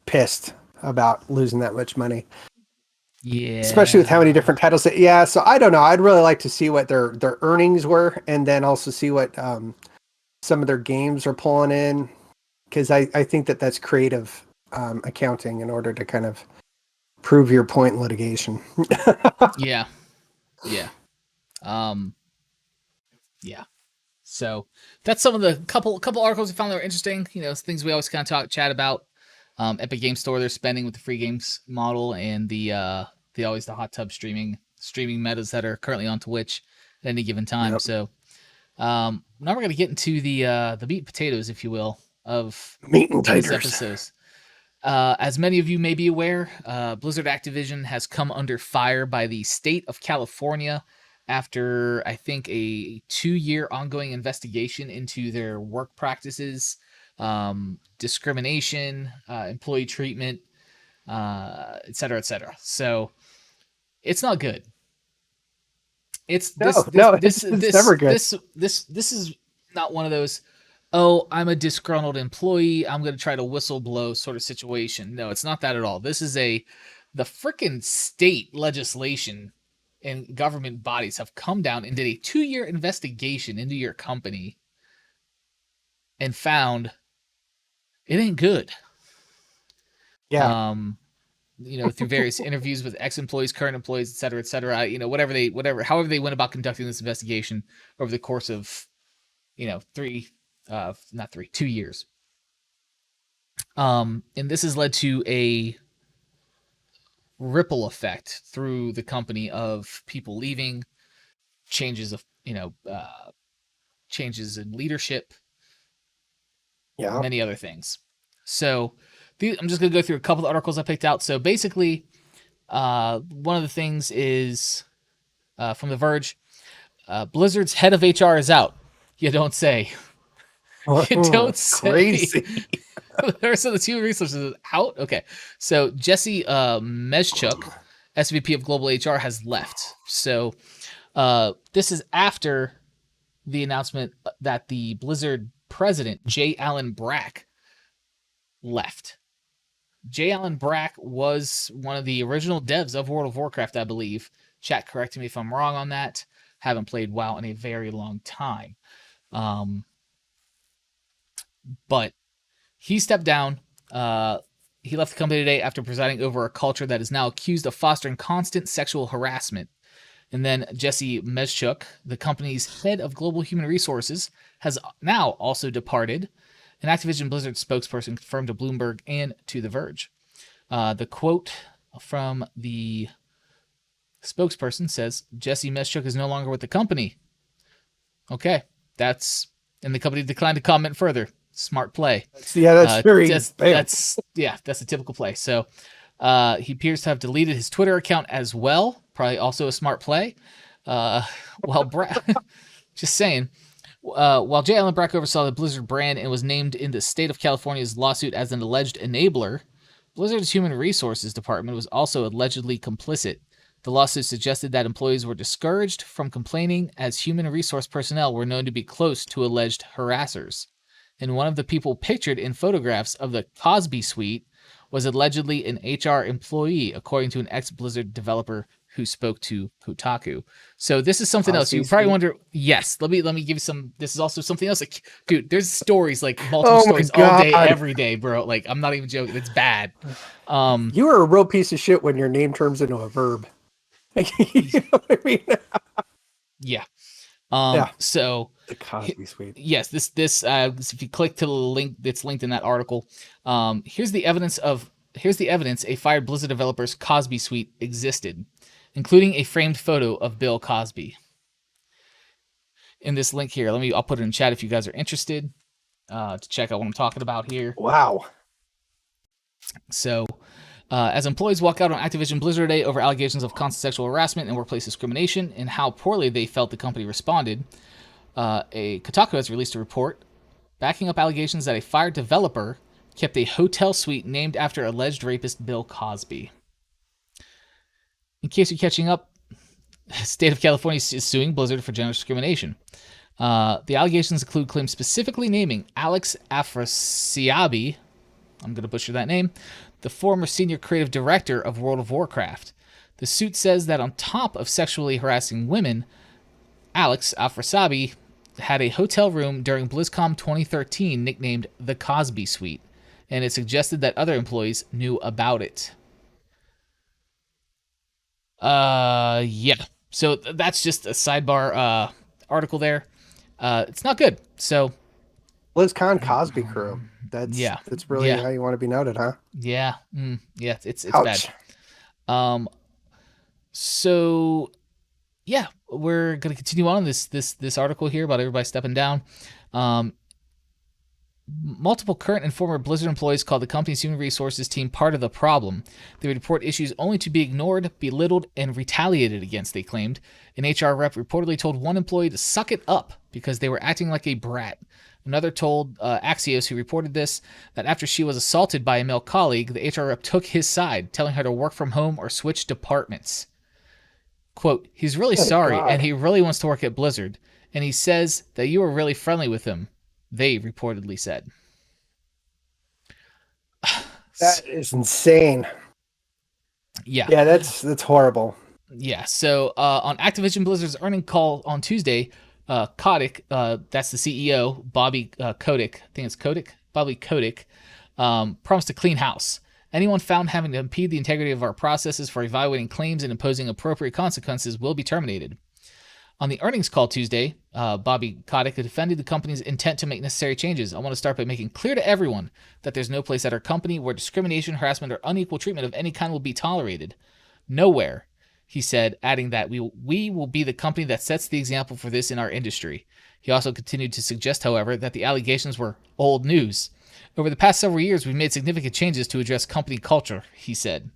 pissed about losing that much money. Yeah, especially with how many different titles. So I don't know. I'd really like to see what their earnings were, and then also see what some of their games are pulling in, because I think that's creative accounting in order to kind of prove your point in litigation. yeah. Yeah. So that's some of the couple articles we found that were interesting. Things we always kind of chat about. Epic Game Store, they're spending with the free games model, and the hot tub streaming metas that are currently on Twitch at any given time. Yep. So now we're gonna get into the meat and potatoes, if you will, of meat and these episodes. As many of you may be aware, Blizzard Activision has come under fire by the state of California after, I think, a 2-year ongoing investigation into their work practices, discrimination, employee treatment, et cetera, et cetera. So it's not good. It's never good. This is not one of those, oh, I'm a disgruntled employee, I'm going to try to whistleblow sort of situation. No, it's not that at all. This is the freaking state legislation and government bodies have come down and did a 2-year investigation into your company and found it ain't good. Yeah. Through various interviews with ex-employees, current employees, et cetera, however they went about conducting this investigation over the course of, 2 years. And this has led to a ripple effect through the company of people leaving, changes of, changes in leadership, many other things. So I'm just going to go through a couple of articles I picked out. So basically, one of the things is from The Verge. Blizzard's head of HR is out. You don't say. You don't say. Crazy. So the human resources out. Okay. So Jesse Meschuk, SVP of Global HR, has left. So this is after the announcement that the Blizzard president, J. Allen Brack, left. J. Allen Brack was one of the original devs of World of Warcraft, I believe. Chat, correct me if I'm wrong on that. Haven't played WoW in a very long time. But he stepped down. He left the company today after presiding over a culture that is now accused of fostering constant sexual harassment. And then Jesse Meschuk, the company's head of global human resources, has now also departed. An Activision Blizzard spokesperson confirmed to Bloomberg and to The Verge. The quote from the spokesperson says, Jesse Meschuk is no longer with the company. Okay, and the company declined to comment further. Smart play. That's very. That's a typical play. So he appears to have deleted his Twitter account as well. Probably also a smart play. Just saying. While J. Allen Brack oversaw the Blizzard brand and was named in the state of California's lawsuit as an alleged enabler, Blizzard's Human Resources Department was also allegedly complicit. The lawsuit suggested that employees were discouraged from complaining as human resource personnel were known to be close to alleged harassers. And one of the people pictured in photographs of the Cosby suite was allegedly an HR employee, according to an ex-Blizzard developer who spoke to Kotaku. So this is something else. You probably wonder. Yes, let me give you some. This is also something else. Like, dude, there's stories, like multiple stories all day, every day, bro. Like, I'm not even joking. It's bad. You are a real piece of shit when your name turns into a verb. You know what I mean? Yeah. Yeah. So the Cosby suite. Yes, this if you click to the link that's linked in that article, here's the evidence a fired Blizzard developer's Cosby suite existed, including a framed photo of Bill Cosby. In this link here, I'll put it in chat if you guys are interested to check out what I'm talking about here. Wow. So, as employees walk out on Activision Blizzard Day over allegations of constant sexual harassment and workplace discrimination and how poorly they felt the company responded, a Kotaku has released a report backing up allegations that a fired developer kept a hotel suite named after alleged rapist Bill Cosby. In case you're catching up, the state of California is suing Blizzard for gender discrimination. The allegations include claims specifically naming Alex Afrasiabi, I'm going to butcher that name, the former senior creative director of World of Warcraft. The suit says that on top of sexually harassing women, Alex Afrasiabi had a hotel room during BlizzCon 2013 nicknamed the Cosby Suite, and it suggested that other employees knew about it. Yeah. So that's just a sidebar article there. It's not good. So BlizzCon Cosby crew. That's really how you want to be noted, huh? Yeah. Yeah, it's Ouch. bad. So yeah, we're going to continue on this article here about everybody stepping down. Multiple current and former Blizzard employees called the company's human resources team part of the problem. They would report issues only to be ignored, belittled, and retaliated against, they claimed. An HR rep reportedly told one employee to suck it up because they were acting like a brat. Another told Axios, who reported this, that after she was assaulted by a male colleague, the HR rep took his side, telling her to work from home or switch departments. Quote, he's really sorry, and he really wants to work at Blizzard, and he says that you were really friendly with him, they reportedly said. That is insane. Yeah. Yeah, that's horrible. Yeah, so on Activision Blizzard's earnings call on Tuesday, Kotick, that's the CEO, Bobby Kotick, I think it's Kotick, Bobby Kotick, promised to clean house. Anyone found having to impede the integrity of our processes for evaluating claims and imposing appropriate consequences will be terminated. On the earnings call Tuesday, Bobby Kotick defended the company's intent to make necessary changes. I want to start by making clear to everyone that there's no place at our company where discrimination, harassment, or unequal treatment of any kind will be tolerated. Nowhere, he said, adding that we will be the company that sets the example for this in our industry. He also continued to suggest, however, that the allegations were old news. Over the past several years, we've made significant changes to address company culture, he said.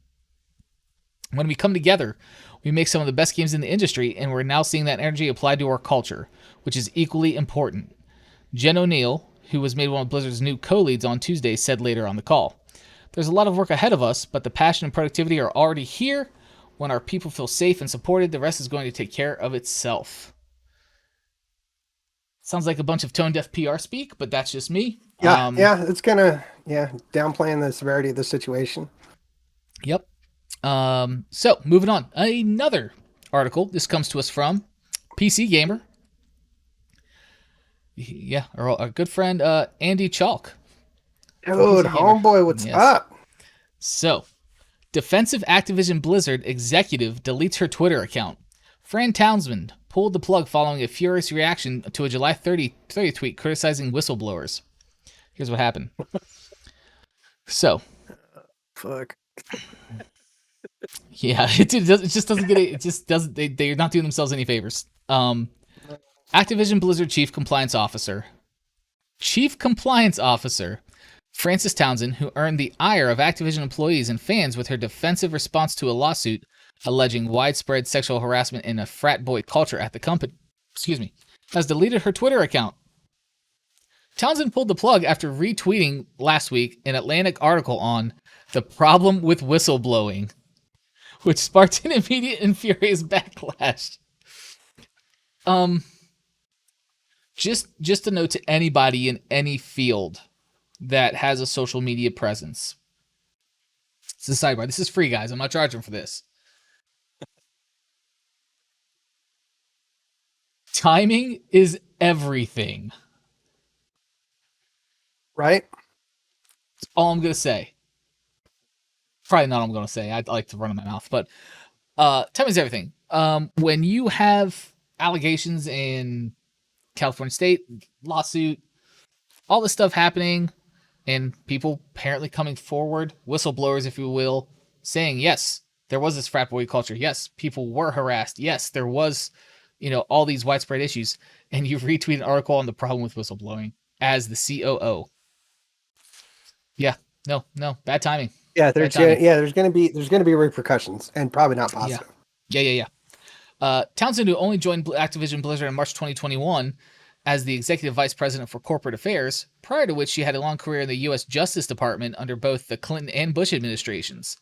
When we come together, we make some of the best games in the industry, and we're now seeing that energy applied to our culture, which is equally important. Jen O'Neill, who was made one of Blizzard's new co-leads on Tuesday, said later on the call, there's a lot of work ahead of us, but the passion and productivity are already here. When our people feel safe and supported, the rest is going to take care of itself. Sounds like a bunch of tone-deaf PR speak, but that's just me. Yeah, it's gonna downplaying the severity of the situation. Yep. So moving on, another article. This comes to us from PC Gamer. Yeah, our good friend Andy Chalk. Dude, homeboy, what's up? So, defensive Activision Blizzard executive deletes her Twitter account. Fran Townsend pulled the plug following a furious reaction to a July 30 tweet criticizing whistleblowers. Here's what happened. So, fuck. Yeah, it just doesn't get it. It just doesn't. They're not doing themselves any favors. Activision Blizzard Chief Compliance Officer Frances Townsend, who earned the ire of Activision employees and fans with her defensive response to a lawsuit alleging widespread sexual harassment and a frat boy culture at the company, has deleted her Twitter account. Townsend pulled the plug after retweeting last week an Atlantic article on the problem with whistleblowing, which sparked an immediate and furious backlash. Just a note to anybody in any field that has a social media presence. It's a sidebar. This is free, guys. I'm not charging for this. Timing is everything. Right? That's all I'm going to say. Probably not all I'm going to say. I like to run in my mouth. But timing is everything. When you have allegations in California State, lawsuit, all this stuff happening, and people apparently coming forward, whistleblowers, if you will, saying, yes, there was this frat boy culture. Yes, people were harassed. Yes, there was, all these widespread issues. And you retweet an article on the problem with whistleblowing as the COO. Yeah, no, bad timing. Yeah, there's gonna be repercussions, and probably not positive. Yeah. Townsend, who only joined Activision Blizzard in March 2021 as the executive vice president for corporate affairs, prior to which she had a long career in the U.S. Justice Department under both the Clinton and Bush administrations.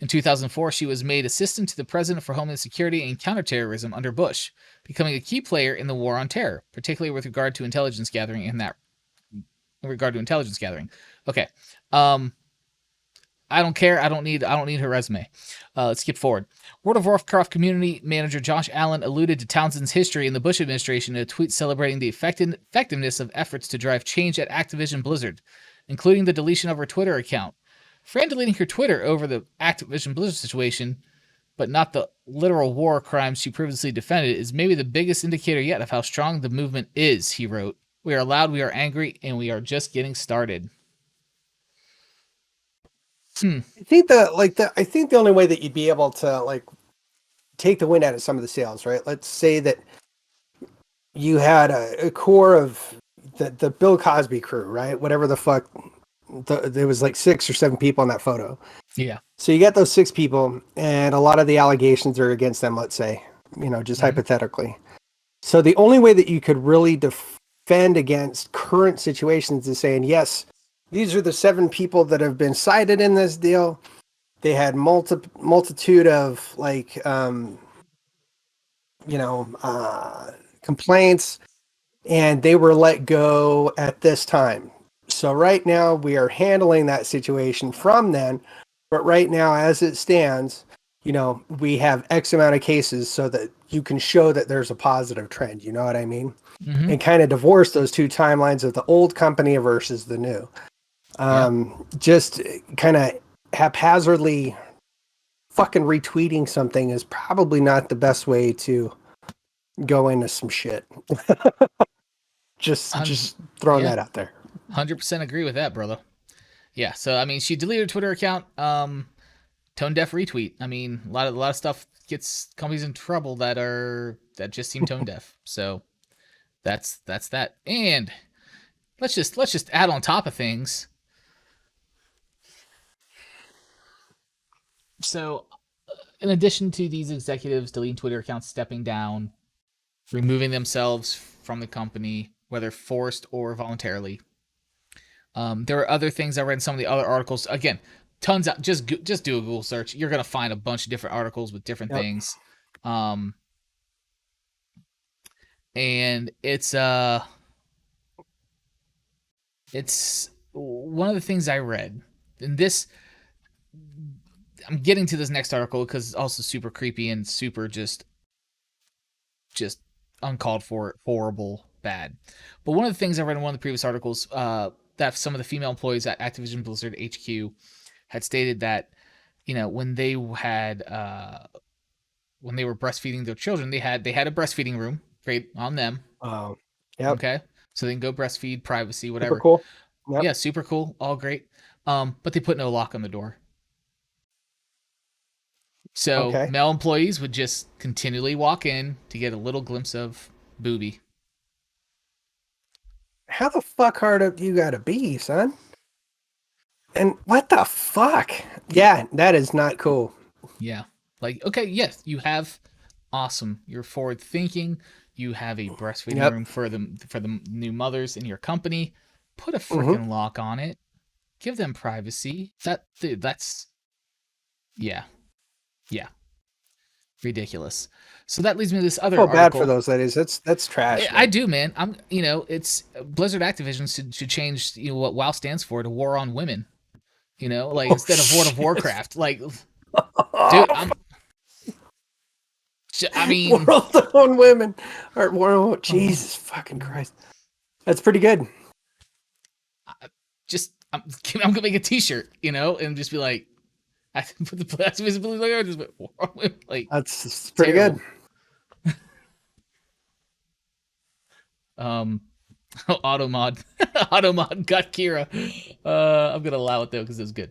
In 2004, she was made assistant to the president for Homeland Security and Counterterrorism under Bush, becoming a key player in the war on terror, particularly with regard to intelligence gathering. Okay. I don't care. I don't need her resume. Let's skip forward. World of Warcraft community manager Josh Allen alluded to Townsend's history in the Bush administration in a tweet celebrating the effectiveness of efforts to drive change at Activision Blizzard, including the deletion of her Twitter account. Fran deleting her Twitter over the Activision Blizzard situation, but not the literal war crimes she previously defended, is maybe the biggest indicator yet of how strong the movement is, he wrote. We are loud, we are angry, and we are just getting started. I think the only way that you'd be able to take the wind out of some of the sails, right? Let's say that you had a core of the Bill Cosby crew, right? Whatever the fuck, there was 6 or 7 people in that photo. Yeah. So you got those 6 people, and a lot of the allegations are against them. Let's say, just hypothetically. So the only way that you could really defend against current situations is saying, yes, these are the 7 people that have been cited in this deal. They had multitude of complaints, and they were let go at this time. So right now we are handling that situation from then. But right now, as it stands, we have X amount of cases so that you can show that there's a positive trend. You know what I mean? Mm-hmm. And kind of divorce those 2 timelines of the old company versus the new. Just kind of haphazardly fucking retweeting something is probably not the best way to go into some shit. just throwing that out there. 100% agree with that, brother. Yeah. So, she deleted her Twitter account, tone deaf retweet. A lot of stuff gets companies in trouble that just seem tone deaf. So that's that. And let's just add on top of things. So, in addition to these executives deleting Twitter accounts, stepping down, removing themselves from the company, whether forced or voluntarily, there are other things I read in some of the other articles. Again, tons out. Just do a Google search. You're gonna find a bunch of different articles with different things. And it's one of the things I read, and this. I'm getting to this next article because it's also super creepy and super just uncalled for, horrible, bad. But one of the things I read in one of the previous articles, that some of the female employees at Activision Blizzard HQ had stated that, when they were breastfeeding their children, they had a breastfeeding room. Great on them. Oh, yeah. Okay, so they can go breastfeed, privacy, whatever. Super cool. Yep. Yeah, super cool. All great. But they put no lock on the door. So male employees would just continually walk in to get a little glimpse of booby. How the fuck hard up do you gotta be, son? And what the fuck? Yeah, that is not cool. Yeah. Okay, yes, you have awesome. You're forward thinking. You have a breastfeeding room for the new mothers in your company. Put a freaking lock on it. Give them privacy. That's yeah. Yeah, ridiculous. So that leads me to this other Oh, article. bad for those ladies. That's trash. I do, man. It's Blizzard Activision should change, what WoW stands for to War on Women. Instead of World of Warcraft. Like, dude, I mean, World on Women. Or World. Jesus fucking Christ. That's pretty good. I'm gonna make a T-shirt, and just be like, I put the Activision Blizzard logo, just War on Women. Like, that's pretty terrible. good. Automod got Kira. I'm gonna allow it though because it was good.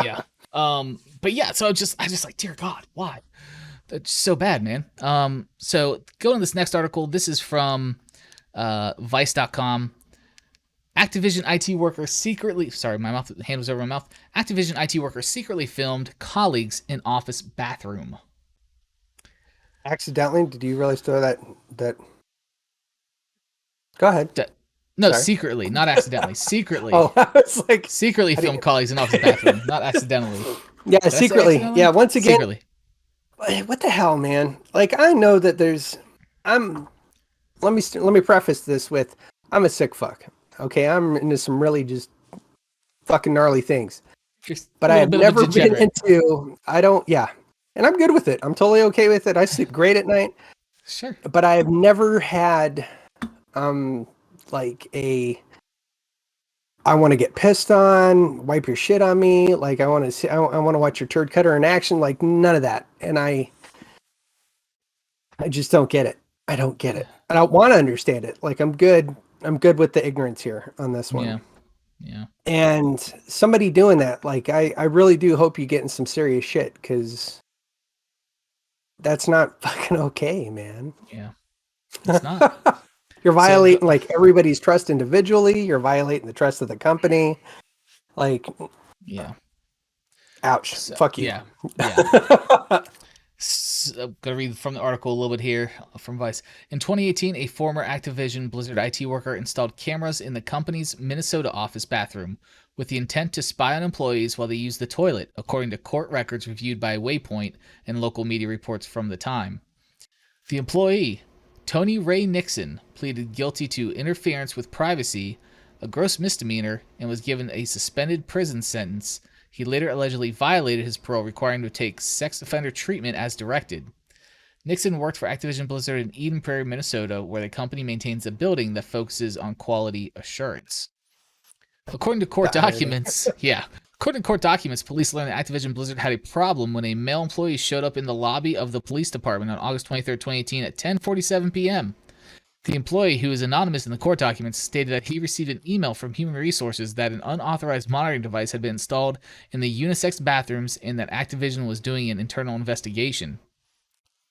Yeah. But yeah, so I just like, dear God, why? That's so bad, man. So go to this next article. This is from Vice.com. Activision IT worker secretly, sorry, my hand was over my mouth. Activision IT worker secretly filmed colleagues in office bathroom. Accidentally? Did you realize that? Go ahead. No, sorry. Secretly, not accidentally. Secretly. Oh, I was like, secretly filmed colleagues in office bathroom, not accidentally. Yeah, secretly. Yeah, once again. Secretly. What the hell, man? Like, I know that let me preface this with, I'm a sick fuck. Okay, I'm into some really just fucking gnarly things. But I have never been into, and I'm good with it. I'm totally okay with it. I sleep great at night. Sure. But I have never had, like I want to get pissed on, wipe your shit on me. Like, I want to watch your turd cutter in action. Like, none of that. And I just don't get it. I don't get it. I don't want to understand it. Like, I'm good with the ignorance here on this one. Yeah. And somebody doing that, like, I really do hope you get in some serious shit, because that's not fucking okay, man. Yeah. It's not. You're violating like everybody's trust individually. You're violating the trust of the company. Like, yeah. Ouch. Fuck you. Yeah. So, I'm going to read from the article a little bit here from Vice. In 2018, a former Activision Blizzard IT worker installed cameras in the company's Minnesota office bathroom with the intent to spy on employees while they used the toilet, according to court records reviewed by Waypoint and local media reports from the time. The employee, Tony Ray Nixon, pleaded guilty to interference with privacy, a gross misdemeanor, and was given a suspended prison sentence. He later allegedly violated his parole, requiring him to take sex offender treatment as directed. Nixon worked for Activision Blizzard in Eden Prairie, Minnesota, where the company maintains a building that focuses on quality assurance. According to court documents, police learned that Activision Blizzard had a problem when a male employee showed up in the lobby of the police department on August 23, 2018 at 10:47 p.m. The employee, who is anonymous in the court documents, stated that he received an email from Human Resources that an unauthorized monitoring device had been installed in the unisex bathrooms and that Activision was doing an internal investigation.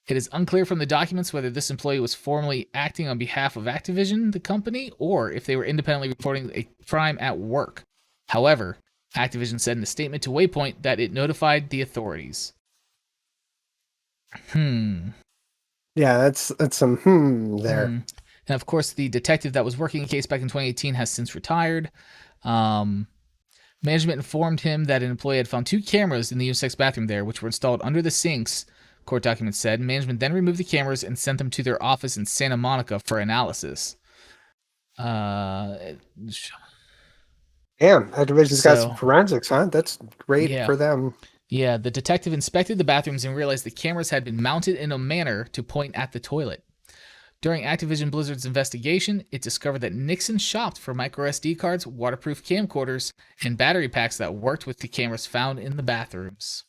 It is unclear from the documents whether this employee was formally acting on behalf of Activision, the company, or if they were independently reporting a crime at work. However, Activision said in a statement to Waypoint that it notified the authorities. Yeah, that's some there. And of course, the detective that was working the case back in 2018 has since retired. Management informed him that an employee had found 2 cameras in the unisex bathroom there, which were installed under the sinks, court documents said. Management then removed the cameras and sent them to their office in Santa Monica for analysis. Damn, Activision's got some forensics, huh? That's great for them. Yeah, the detective inspected the bathrooms and realized the cameras had been mounted in a manner to point at the toilet. During Activision Blizzard's investigation, it discovered that Nixon shopped for microSD cards, waterproof camcorders, and battery packs that worked with the cameras found in the bathrooms.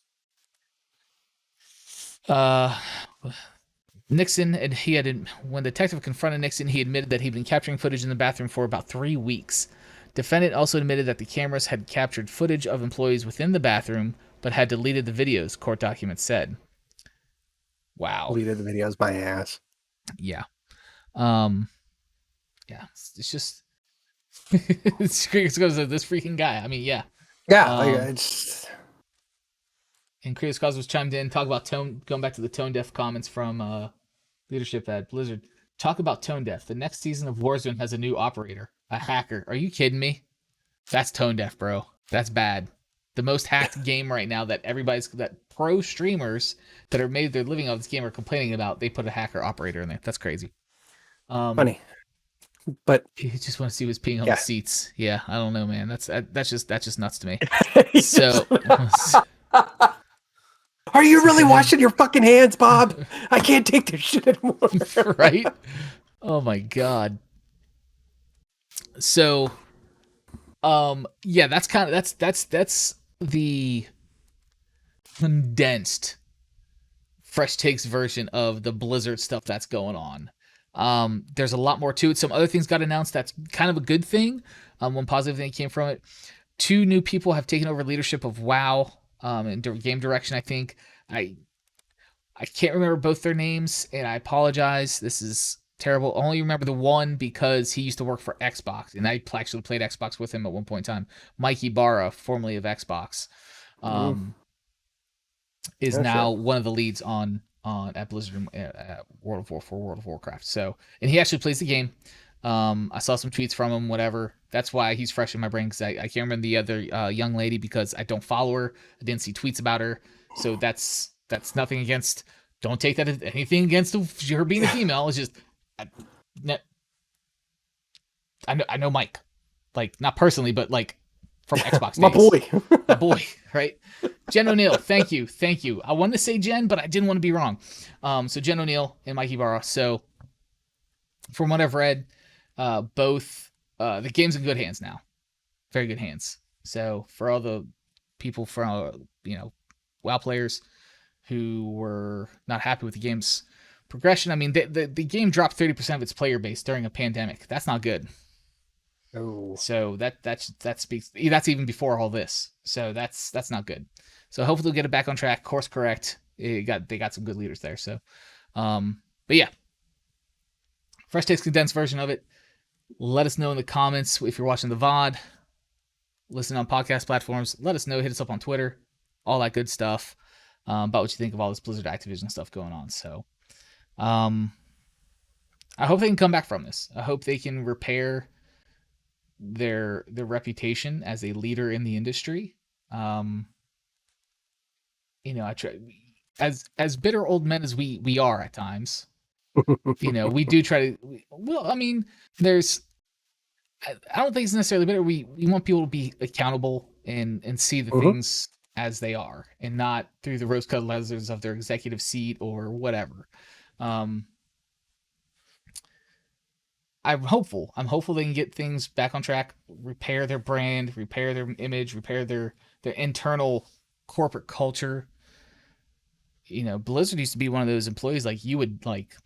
Nixon, and when the detective confronted Nixon, he admitted that he'd been capturing footage in the bathroom for about 3 weeks. Defendant also admitted that the cameras had captured footage of employees within the bathroom, but had deleted the videos, court documents said. Wow. Deleted the videos, my ass. Yeah. It's just it's this freaking guy. I mean, yeah. And Creative Cause was chimed in, talk about going back to the tone deaf comments from leadership at Blizzard. Talk about tone deaf. The next season of Warzone has a new operator, a hacker. Are you kidding me? That's tone deaf, bro. That's bad. The most hacked game right now that pro streamers that are made their living off this game are complaining about. They put a hacker operator in there. That's crazy. Funny, but You just want to see what's peeing on the yeah. seats. Yeah, I don't know, man. That's just nuts to me. So, Are you really washing your fucking hands, Bob? I can't take this shit anymore. Right? Oh my god. So, yeah, that's the condensed fresh takes version of the Blizzard stuff that's going on. There's a lot more to it. Some other things got announced. That's kind of a good thing. One positive thing came from it. 2 new people have taken over leadership of WoW in game direction. I think I can't remember both their names, and I apologize. This is terrible. I only remember the one because he used to work for Xbox, and I actually played Xbox with him at one point in time. Mike Ibarra, formerly of Xbox, is now one of the leads on at Blizzard at World of Warcraft. So, and he actually plays the game. I saw some tweets from him, whatever. That's why he's fresh in my brain, because I can't remember the other young lady because I don't follow her. I didn't see tweets about her. So that's nothing against, don't take that as anything against her being a female. It's just, I know Mike, like not personally, but like from Xbox days. My boy. My boy, right? Jen O'Neill, thank you. I wanted to say Jen, but I didn't want to be wrong. So Jen O'Neill and Mike Ibarra. So from what I've read, both the game's in good hands now, very good hands. So for all the people from WoW players who were not happy with the game's progression, I mean the game dropped 30% of its player base during a pandemic. That's not good. Oh. So that speaks. That's even before all this. So that's not good. So hopefully they'll get it back on track, course correct. They got some good leaders there. So, but yeah, fresh takes condensed version of it. Let us know in the comments if you're watching the VOD, listen on podcast platforms. Let us know. Hit us up on Twitter, all that good stuff about what you think of all this Blizzard Activision stuff going on. So, I hope they can come back from this. I hope they can repair their reputation as a leader in the industry. I try, as bitter old men as we are at times. We do try to. Well, I mean, I don't think it's necessarily bitter. We want people to be accountable and see the things as they are, and not through the rose-colored lenses of their executive seat or whatever. I'm hopeful they can get things back on track, repair their brand, repair their image, repair their internal corporate culture. Blizzard used to be one of those employees like you would like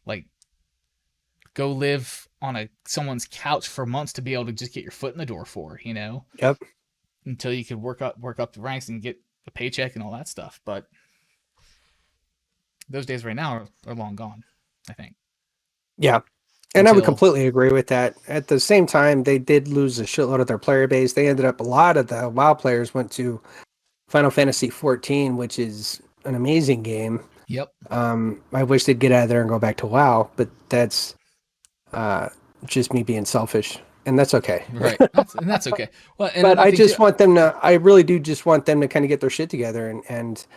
go live on someone's couch for months to be able to just get your foot in the door for, Yep. Until you could work up the ranks and get a paycheck and all that stuff. But those days right now are long gone, I think. Yeah. And I would completely agree with that. At the same time, they did lose a shitload of their player base. They ended up, a lot of the WoW players went to Final Fantasy 14, which is an amazing game. Yep. I wish they'd get out of there and go back to WoW, but that's just me being selfish, and that's okay. Right. That's okay. Well, but I just want them to, I really do just want them to kind of get their shit together and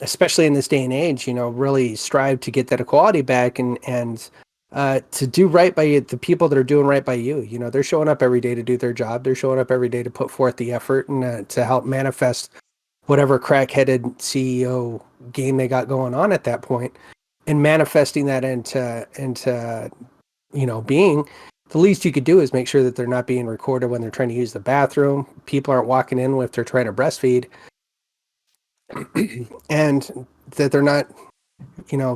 especially in this day and age, really strive to get that equality back and to do right by the people that are doing right by you. They're showing up every day to do their job. They're showing up every day to put forth the effort and to help manifest whatever crack-headed CEO game they got going on at that point, and manifesting that into being. The least you could do is make sure that they're not being recorded when they're trying to use the bathroom. People aren't walking in if they're trying to breastfeed, and that they're not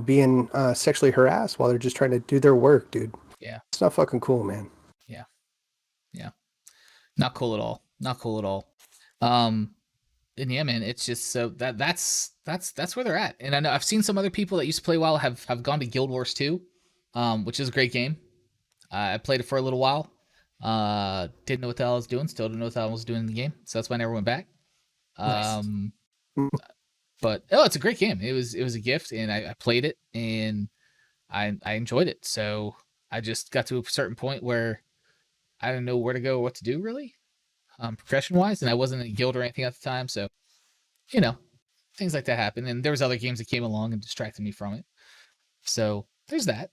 being sexually harassed while they're just trying to do their work, dude. Yeah. It's not fucking cool, man. Yeah. Not cool at all. And yeah, man, it's just so that's where they're at. And I know I've seen some other people that used to play WoW have gone to Guild Wars 2, which is a great game. I played it for a little while. Didn't know what the hell I was doing. Still didn't know what the hell I was doing in the game. So that's why I never went back. Nice. But it's a great game. It was a gift, and I played it, and I enjoyed it. So I just got to a certain point where I didn't know where to go or what to do, really. progression-wise, and I wasn't in a guild or anything at the time, so, you know, things like that happen. And there was other games that came along and distracted me from it. So there's that.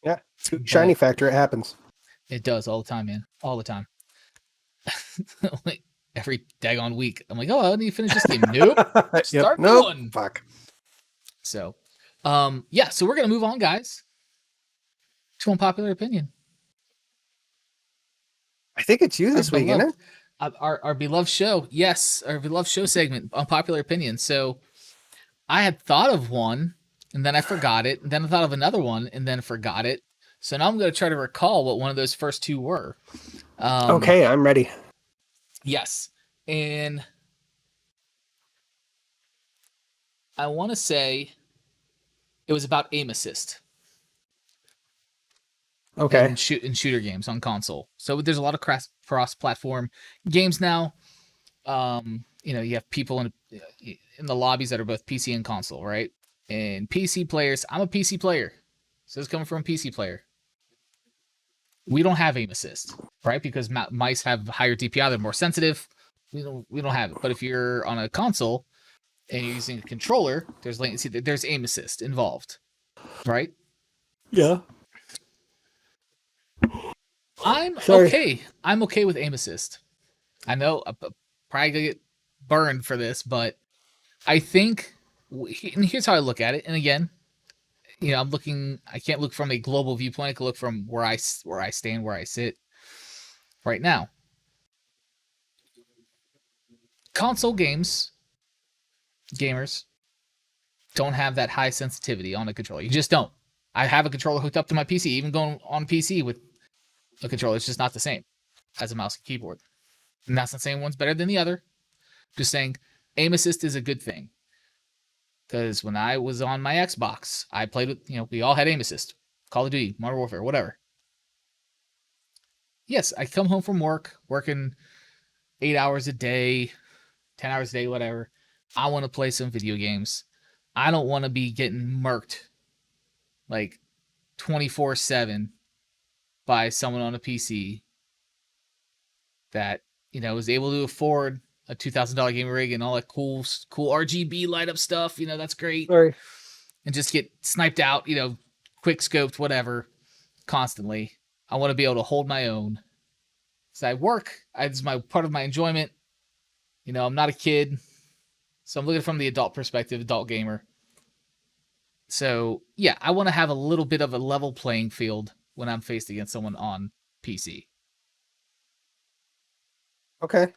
Yeah, shiny factor, it happens. It does all the time, man. All the time. Like every daggone week. I'm like, oh, I need to finish this game. Nope. Start one. Fuck. So, yeah, so we're going to move on, guys, to Unpopular Opinion. I think it's you this week, isn't it? Our beloved show. Yes, our beloved show segment, Unpopular Opinion. So I had thought of one, and then I forgot it. And then I thought of another one, and then forgot it. So now I'm going to try to recall what one of those first two were. Okay, I'm ready. Yes. And I want to say it was about aim assist. Okay. In shooter games on console. So there's a lot of cross-platform games now. You know, you have people in the lobbies that are both PC and console, right? And PC players, I'm a PC player. So it's coming from a PC player. We don't have aim assist, right? Because mice have higher DPI, they're more sensitive. We don't have it. But if you're on a console and you're using a controller, there's latency, there's aim assist involved, right? Yeah. I'm okay with aim assist. I know I'm probably gonna get burned for this, but I think, and here's how I look at it. And again, you know, I can't look from a global viewpoint. I can look from where I stand, where I sit right now. Console gamers don't have that high sensitivity on a controller. You just don't. I have a controller hooked up to my PC, even going on PC with a controller. It's just not the same as a mouse and keyboard. And that's not saying one's better than the other. Just saying aim assist is a good thing. Because when I was on my Xbox, I played with, you know, we all had aim assist. Call of Duty, Modern Warfare, whatever. Yes, I come home from work, working 8 hours a day, 10 hours a day, whatever. I want to play some video games. I don't want to be getting murked like 24/7 by someone on a PC that, you know, is able to afford a $2,000 gaming rig and all that cool RGB light up stuff. You know, that's great. Sorry. And just get sniped out, you know, quick scoped, whatever, constantly. I want to be able to hold my own. So I work. It's part of my enjoyment. You know, I'm not a kid. So I'm looking from the adult perspective, adult gamer. So yeah, I want to have a little bit of a level playing field when I'm faced against someone on PC. Okay.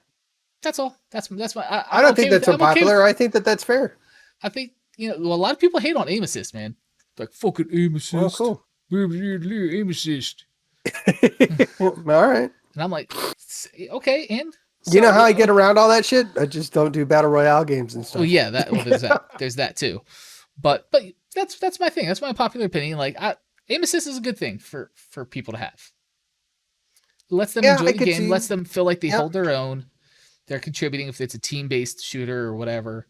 That's all. That's my. I don't think that's unpopular. I think that's fair. I think, you know, a lot of people hate on aim assist, man. Like, fucking aim assist. Oh, cool. Aim assist. All right. And I'm like, okay, and you know how I get around all that shit? I just don't do battle royale games and stuff. Well, yeah, there's that. There's that too. But that's my thing. That's my popular opinion. Like, aim assist is a good thing for people to have. Lets them enjoy the game. Lets them feel like they hold their own. They're contributing if it's a team-based shooter or whatever.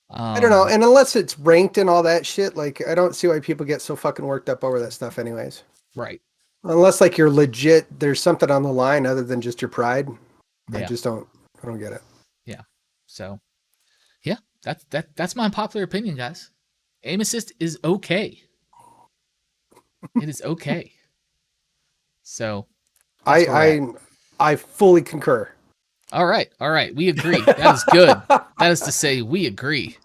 I don't know. And unless it's ranked and all that shit, like, I don't see why people get so fucking worked up over that stuff anyways. Right. Unless, like, you're legit, there's something on the line other than just your pride. Yeah. I don't get it. Yeah. So, yeah, that's my unpopular opinion, guys. Aim assist is okay. It is okay. So, I fully concur. All right. We agree. That is good. That is to say, we agree.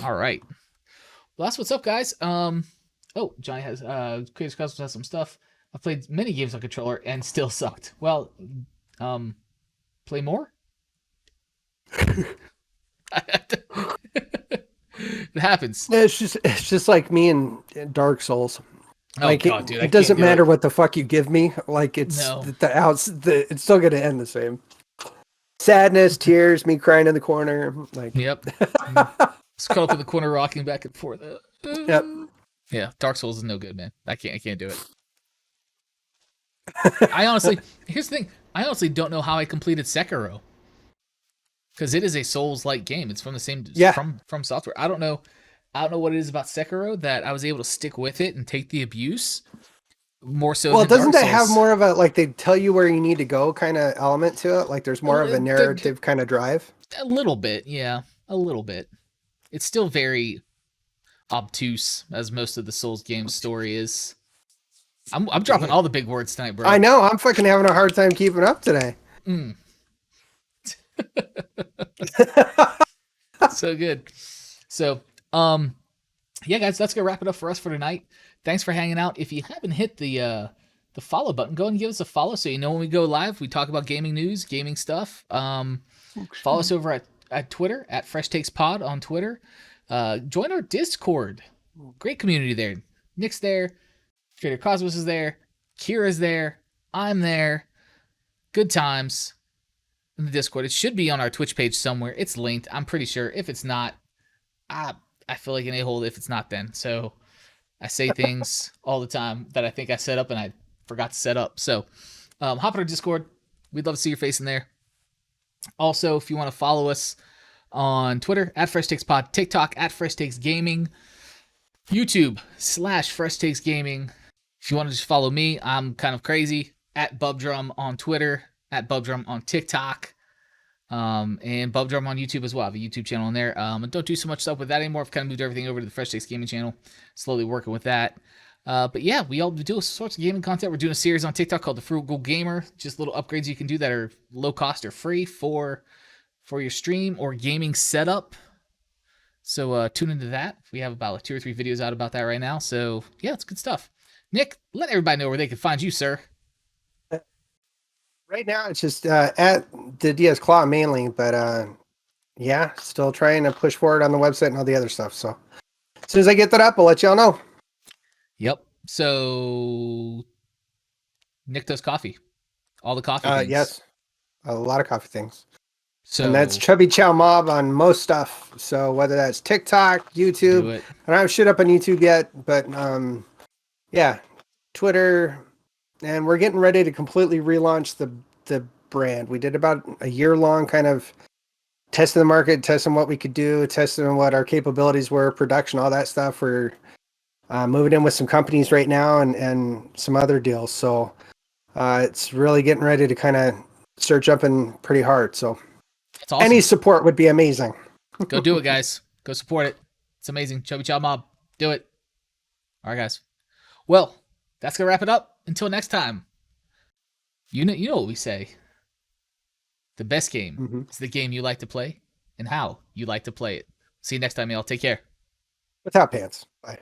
All right. Well, that's what's up, guys. Johnny has Creators Cosmos has some stuff. I've played many games on controller and still sucked. Well, play more. It happens. It's just like me and Dark Souls. Like, God, dude, it doesn't matter what the fuck you give me. Like, it's it's still gonna end the same. Sadness, tears, me crying in the corner. Like, yep. Just caught up in the corner, rocking back and forth. Yep. Yeah, Dark Souls is no good, man. I can't do it. Here's the thing. I honestly don't know how I completed Sekiro, because it is a Souls-like game. It's from the same from software. I don't know what it is about Sekiro that I was able to stick with it and take the abuse. more so Well, than doesn't Dark that have Souls. more of a like they tell you where you need to go kind of element to it? Like there's more of a A narrative kind of drive. little bit, yeah, a little bit. It's still very obtuse, as most of the Souls games story is. I'm dropping Damn. all the big words tonight, I bro. know. I'm fucking having a hard time keeping up today. Mm, so good. So, yeah, guys, that's gonna wrap it up for us for tonight. Thanks for hanging out. If you haven't hit the follow button, go and give us a follow so you know when we go live. We talk about gaming news, gaming stuff. Follow us over at Twitter at Fresh Takes Pod on Twitter. Join our Discord. Great community there. Nick's there. Trader Cosmos is there. Kira's there. I'm there. Good times in the Discord. It should be on our Twitch page somewhere. It's linked. I'm pretty sure. If it's not, I feel like an a-hole if it's not then. So I say things all the time that I think I set up and I forgot to set up. So hop on our Discord. We'd love to see your face in there. Also, if you want to follow us on Twitter at Fresh Takes Pod, TikTok at Fresh Takes Gaming, YouTube / Fresh Takes Gaming. If you want to just follow me, I'm kind of crazy at Bubdrum on Twitter, at Bubdrum on TikTok, and Bubdrum on YouTube as well. I have a YouTube channel in there. I don't do so much stuff with that anymore. I've kind of moved everything over to the Fresh Takes Gaming channel, slowly working with that. But yeah, we all do all sorts of gaming content. We're doing a series on TikTok called The Frugal Gamer, just little upgrades you can do that are low cost or free for your stream or gaming setup. So tune into that. We have about 2 or 3 videos out about that right now. So yeah, it's good stuff. Nick, let everybody know where they can find you, sir. Right now, it's just at the DS Claw mainly, but yeah, still trying to push forward on the website and all the other stuff. So as soon as I get that up, I'll let y'all know. Yep. So Nick does coffee. All the coffee things. Yes, a lot of coffee things. So And that's Chubby Chow Mob on most stuff. So whether that's TikTok, do YouTube, it. I don't have shit up on YouTube yet, but yeah, Twitter, and we're getting ready to completely relaunch the brand. We did about a year long kind of testing the market, testing what we could do, testing what our capabilities were, production, all that stuff. We're moving in with some companies right now and some other deals. So it's really getting ready to kind of start jumping pretty hard. So It's awesome. any support would be amazing. Go do it, guys. Go support it. It's amazing. Chubby Chow Mob. Do it. All right, guys. Well, that's going to wrap it up. Until next time. You know what we say. The best game is the game you like to play and how you like to play it. See you next time, y'all. Take care. Without pants. Bye.